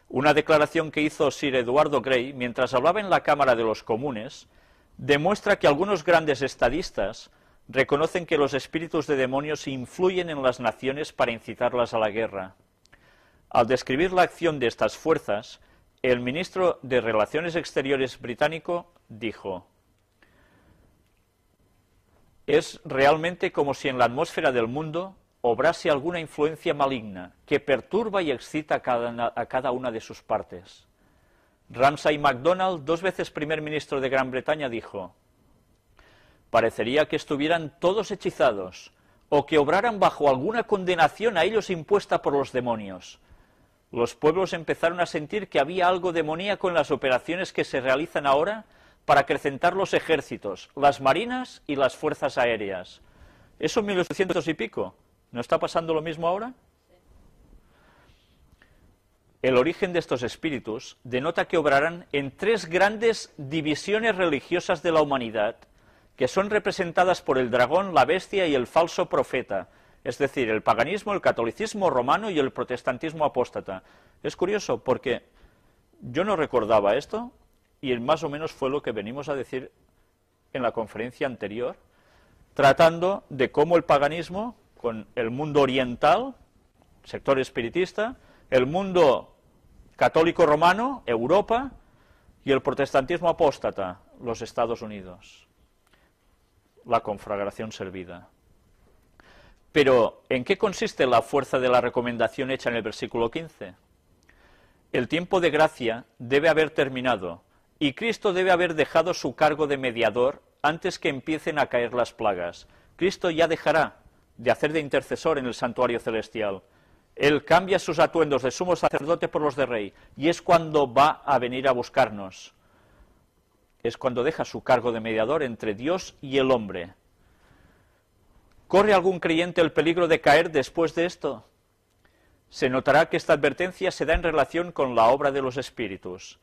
Una declaración que hizo Sir Eduardo Grey mientras hablaba en la Cámara de los Comunes demuestra que algunos grandes estadistas reconocen que los espíritus de demonios influyen en las naciones para incitarlas a la guerra. Al describir la acción de estas fuerzas, el ministro de Relaciones Exteriores británico dijo: es realmente como si en la atmósfera del mundo obrase alguna influencia maligna que perturba y excita a cada una de sus partes. Ramsay MacDonald, 2 veces primer ministro de Gran Bretaña, dijo: parecería que estuvieran todos hechizados o que obraran bajo alguna condenación a ellos impuesta por los demonios. Los pueblos empezaron a sentir que había algo demoníaco en las operaciones que se realizan ahora para acrecentar los ejércitos, las marinas y las fuerzas aéreas. Eso en 1800 y pico. ¿No está pasando lo mismo ahora? El origen de estos espíritus denota que obrarán en 3 grandes divisiones religiosas de la humanidad, que son representadas por el dragón, la bestia y el falso profeta, es decir, el paganismo, el catolicismo romano y el protestantismo apóstata. Es curioso porque yo no recordaba esto y más o menos fue lo que venimos a decir en la conferencia anterior, tratando de cómo el paganismo, con el mundo oriental, sector espiritista, el mundo católico romano, Europa, y el protestantismo apóstata, los Estados Unidos. La conflagración servida. Pero, ¿en qué consiste la fuerza de la recomendación hecha en el versículo 15? El tiempo de gracia debe haber terminado, y Cristo debe haber dejado su cargo de mediador antes que empiecen a caer las plagas. Cristo ya dejará de hacer de intercesor en el santuario celestial. Él cambia sus atuendos de sumo sacerdote por los de rey, y es cuando va a venir a buscarnos. Es cuando deja su cargo de mediador entre Dios y el hombre. ¿Corre algún creyente el peligro de caer después de esto? Se notará que esta advertencia se da en relación con la obra de los espíritus.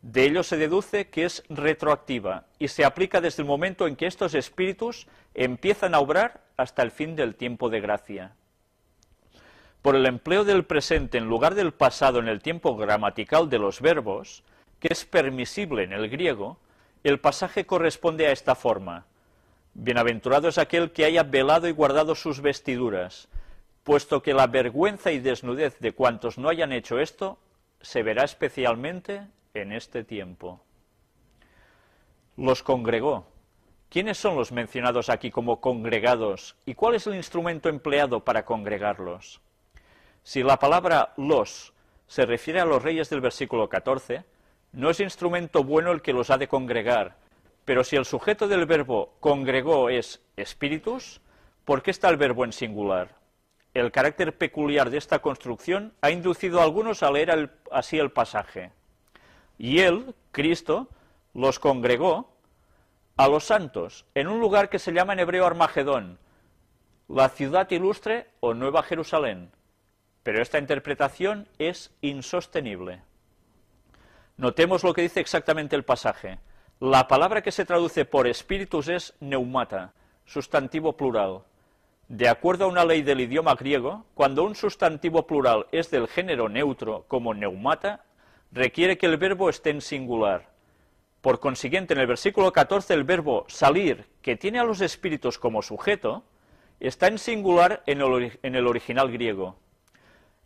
De ello se deduce que es retroactiva y se aplica desde el momento en que estos espíritus empiezan a obrar hasta el fin del tiempo de gracia. Por el empleo del presente en lugar del pasado en el tiempo gramatical de los verbos, que es permisible en el griego, el pasaje corresponde a esta forma: bienaventurado es aquel que haya velado y guardado sus vestiduras, puesto que la vergüenza y desnudez de cuantos no hayan hecho esto se verá especialmente en este tiempo. Los congregó. ¿Quiénes son los mencionados aquí como congregados y cuál es el instrumento empleado para congregarlos? Si la palabra los se refiere a los reyes del versículo 14, no es instrumento bueno el que los ha de congregar, pero si el sujeto del verbo congregó es espíritus, ¿por qué está el verbo en singular? El carácter peculiar de esta construcción ha inducido a algunos a leer así el pasaje. Y él, Cristo, los congregó a los santos en un lugar que se llama en hebreo Armagedón, la ciudad ilustre o Nueva Jerusalén. Pero esta interpretación es insostenible. Notemos lo que dice exactamente el pasaje. La palabra que se traduce por espíritus es neumata, sustantivo plural. De acuerdo a una ley del idioma griego, cuando un sustantivo plural es del género neutro, como neumata, requiere que el verbo esté en singular. Por consiguiente, en el versículo 14, el verbo salir, que tiene a los espíritus como sujeto, está en singular en el original griego.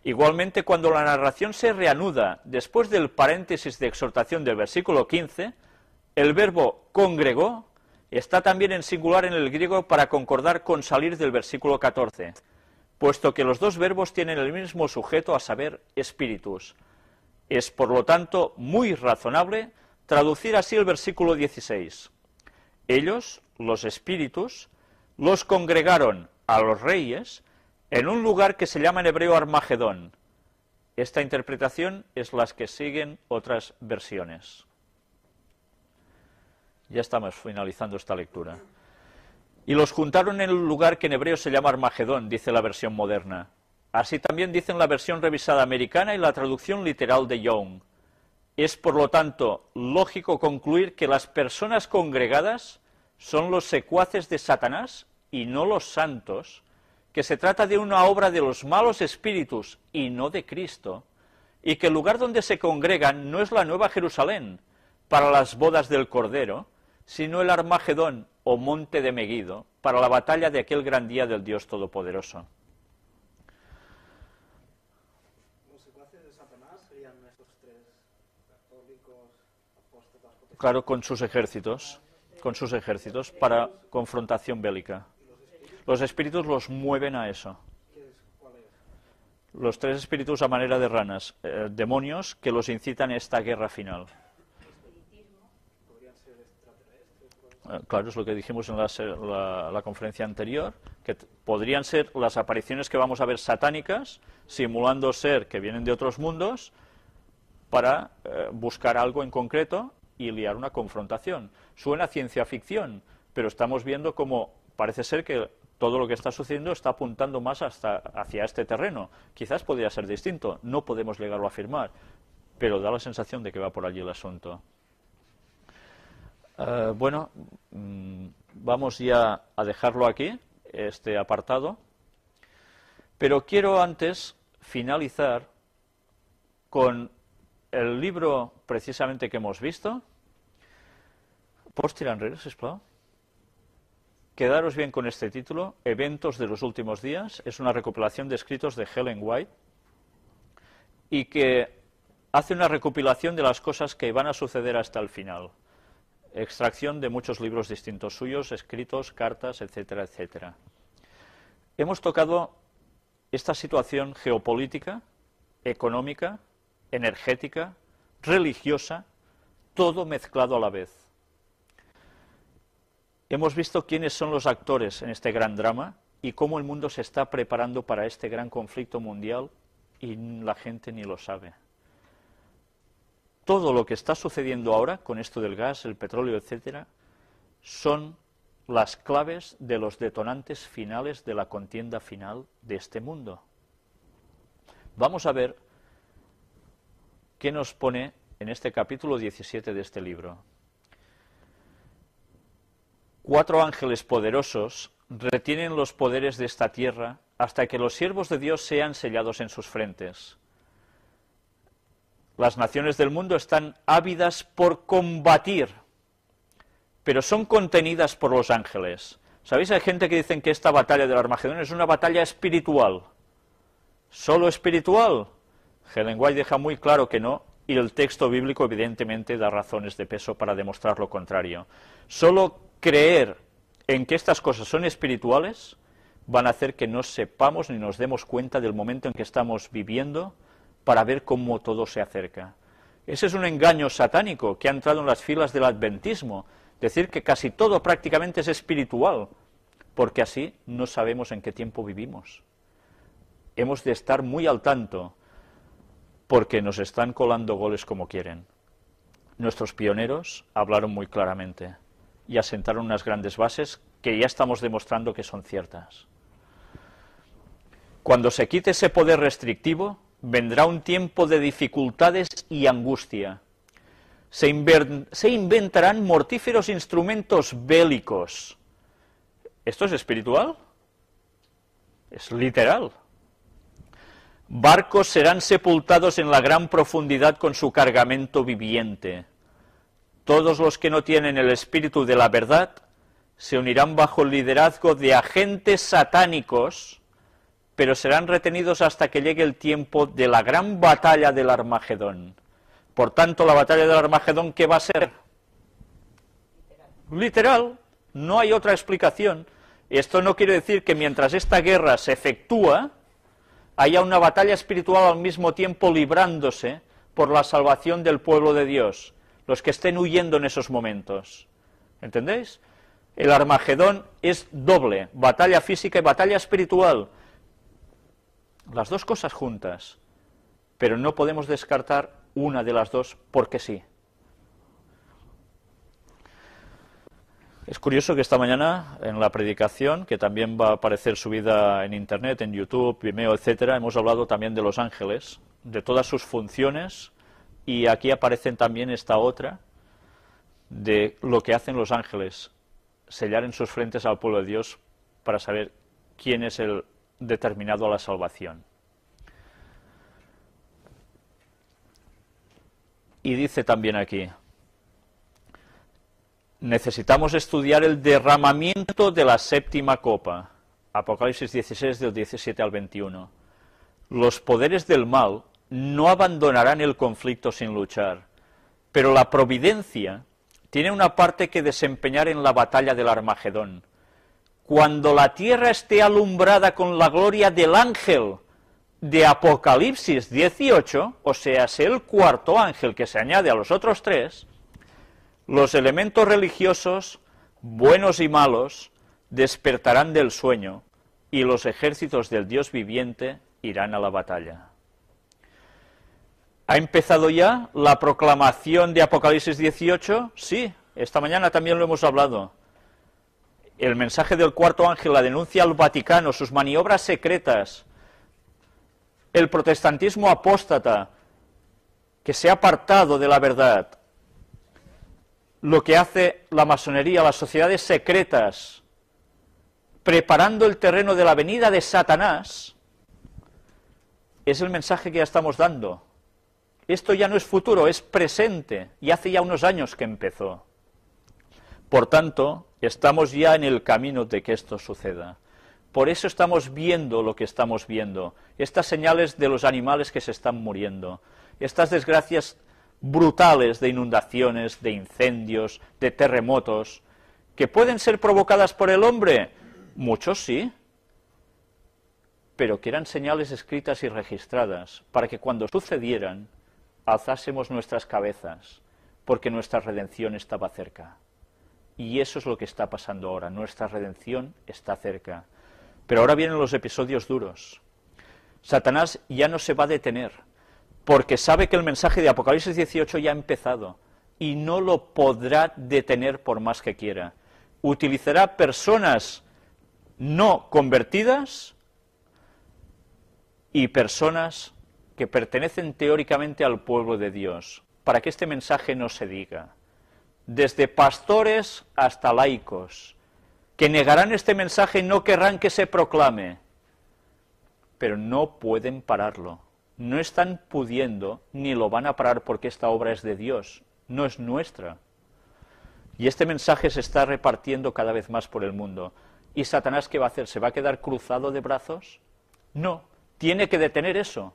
Igualmente, cuando la narración se reanuda después del paréntesis de exhortación del versículo 15, el verbo congregó está también en singular en el griego para concordar con salir del versículo 14, puesto que los dos verbos tienen el mismo sujeto, a saber, espíritus. Es, por lo tanto, muy razonable traducir así el versículo 16. Ellos, los espíritus, los congregaron a los reyes en un lugar que se llama en hebreo Armagedón. Esta interpretación es la que siguen otras versiones. Ya estamos finalizando esta lectura. Y los juntaron en un lugar que en hebreo se llama Armagedón, dice la versión moderna. Así también dicen la versión revisada americana y la traducción literal de Young. Es, por lo tanto, lógico concluir que las personas congregadas son los secuaces de Satanás y no los santos, que se trata de una obra de los malos espíritus y no de Cristo, y que el lugar donde se congregan no es la Nueva Jerusalén para las bodas del Cordero, sino el Armagedón o monte de Meguido para la batalla de aquel gran día del Dios Todopoderoso. Los secuaces de Satanás serían esos tres católicos, apóstatas, protestantes. Claro, con sus ejércitos para confrontación bélica. Los espíritus los mueven a eso. ¿Cuál es? Los tres espíritus a manera de ranas, demonios que los incitan a esta guerra final. ¿Podrían ser extraterrestres? Claro, es lo que dijimos en la conferencia anterior, que podrían ser las apariciones que vamos a ver satánicas, simulando ser que vienen de otros mundos, para buscar algo en concreto y liar una confrontación. Suena ciencia ficción, pero estamos viendo cómo parece ser que todo lo que está sucediendo está apuntando más hacia este terreno. Quizás podría ser distinto, no podemos llegarlo a afirmar, pero da la sensación de que va por allí el asunto. Bueno, vamos ya a dejarlo aquí, este apartado, pero quiero antes finalizar con el libro precisamente que hemos visto. ¿Pots tirar enrere, sisplau? Quedaros bien con este título, Eventos de los últimos días. Es una recopilación de escritos de Ellen White y que hace una recopilación de las cosas que van a suceder hasta el final. Extracción de muchos libros distintos suyos, escritos, cartas, etcétera, etcétera. Hemos tocado esta situación geopolítica, económica, energética, religiosa, todo mezclado a la vez. Hemos visto quiénes son los actores en este gran drama y cómo el mundo se está preparando para este gran conflicto mundial y la gente ni lo sabe. Todo lo que está sucediendo ahora con esto del gas, el petróleo, etcétera, son las claves de los detonantes finales de la contienda final de este mundo. Vamos a ver qué nos pone en este capítulo 17 de este libro. 4 ángeles poderosos retienen los poderes de esta tierra hasta que los siervos de Dios sean sellados en sus frentes. Las naciones del mundo están ávidas por combatir, pero son contenidas por los ángeles. ¿Sabéis? Hay gente que dicen que esta batalla del Armagedón es una batalla espiritual. ¿Solo espiritual? Ellen White deja muy claro que no, y el texto bíblico evidentemente da razones de peso para demostrar lo contrario. Solo creer en que estas cosas son espirituales van a hacer que no sepamos ni nos demos cuenta del momento en que estamos viviendo para ver cómo todo se acerca. Ese es un engaño satánico que ha entrado en las filas del adventismo, decir que casi todo prácticamente es espiritual, porque así no sabemos en qué tiempo vivimos. Hemos de estar muy al tanto, porque nos están colando goles como quieren. Nuestros pioneros hablaron muy claramente y asentaron unas grandes bases que ya estamos demostrando que son ciertas. Cuando se quite ese poder restrictivo, vendrá un tiempo de dificultades y angustia. Se inventarán mortíferos instrumentos bélicos. ¿Esto es espiritual? Es literal. Barcos serán sepultados en la gran profundidad con su cargamento viviente. Todos los que no tienen el espíritu de la verdad se unirán bajo el liderazgo de agentes satánicos, pero serán retenidos hasta que llegue el tiempo de la gran batalla del Armagedón. Por tanto, la batalla del Armagedón, ¿qué va a ser? Literal, no hay otra explicación. Esto no quiere decir que mientras esta guerra se efectúa, haya una batalla espiritual al mismo tiempo librándose por la salvación del pueblo de Dios, los que estén huyendo en esos momentos. ¿Entendéis? El Armagedón es doble, batalla física y batalla espiritual. Las dos cosas juntas, pero no podemos descartar una de las dos porque sí. Es curioso que esta mañana, en la predicación, que también va a aparecer subida en Internet, en YouTube, Vimeo, etcétera, hemos hablado también de los ángeles, de todas sus funciones, y aquí aparecen también esta otra, de lo que hacen los ángeles, sellar en sus frentes al pueblo de Dios para saber quién es el determinado a la salvación. Y dice también aquí, necesitamos estudiar el derramamiento de la séptima copa, Apocalipsis 16 del 17 al 21. Los poderes del mal no abandonarán el conflicto sin luchar, pero la providencia tiene una parte que desempeñar en la batalla del Armagedón. Cuando la tierra esté alumbrada con la gloria del ángel de Apocalipsis 18, o sea, es el cuarto ángel que se añade a los otros tres, los elementos religiosos, buenos y malos, despertarán del sueño y los ejércitos del Dios viviente irán a la batalla. ¿Ha empezado ya la proclamación de Apocalipsis 18? Sí, esta mañana también lo hemos hablado. El mensaje del cuarto ángel, la denuncia al Vaticano, sus maniobras secretas, el protestantismo apóstata, que se ha apartado de la verdad, lo que hace la masonería, las sociedades secretas, preparando el terreno de la venida de Satanás, es el mensaje que ya estamos dando. Esto ya no es futuro, es presente, y hace ya unos años que empezó. Por tanto, estamos ya en el camino de que esto suceda. Por eso estamos viendo lo que estamos viendo, estas señales de los animales que se están muriendo, estas desgracias brutales de inundaciones, de incendios, de terremotos, que pueden ser provocadas por el hombre. Muchos sí, pero que eran señales escritas y registradas, para que cuando sucedieran, alzásemos nuestras cabezas, porque nuestra redención estaba cerca. Y eso es lo que está pasando ahora, nuestra redención está cerca. Pero ahora vienen los episodios duros. Satanás ya no se va a detener, porque sabe que el mensaje de Apocalipsis 18 ya ha empezado, y no lo podrá detener por más que quiera. Utilizará personas no convertidas y personas que pertenecen teóricamente al pueblo de Dios, para que este mensaje no se diga. Desde pastores hasta laicos, que negarán este mensaje y no querrán que se proclame, pero no pueden pararlo, no están pudiendo, ni lo van a parar porque esta obra es de Dios, no es nuestra. Y este mensaje se está repartiendo cada vez más por el mundo. ¿Y Satanás qué va a hacer? ¿Se va a quedar cruzado de brazos? No, tiene que detener eso.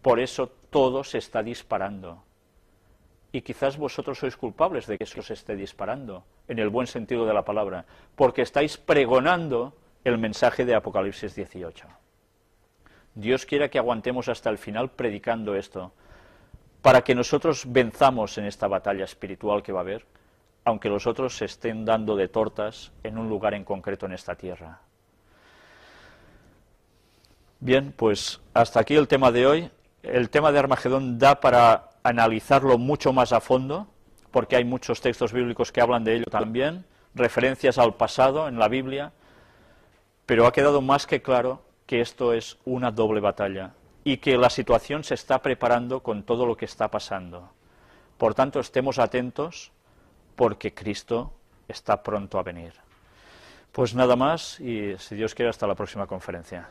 Por eso todo se está disparando. Y quizás vosotros sois culpables de que eso se esté disparando, en el buen sentido de la palabra, porque estáis pregonando el mensaje de Apocalipsis 18. Dios quiera que aguantemos hasta el final predicando esto, para que nosotros venzamos en esta batalla espiritual que va a haber, aunque los otros se estén dando de tortas en un lugar en concreto en esta tierra. Bien, pues hasta aquí el tema de hoy. El tema de Armagedón da para analizarlo mucho más a fondo, porque hay muchos textos bíblicos que hablan de ello también, referencias al pasado en la Biblia, pero ha quedado más que claro que esto es una doble batalla y que la situación se está preparando con todo lo que está pasando. Por tanto, estemos atentos, porque Cristo está pronto a venir. Pues nada más, y si Dios quiere, hasta la próxima conferencia.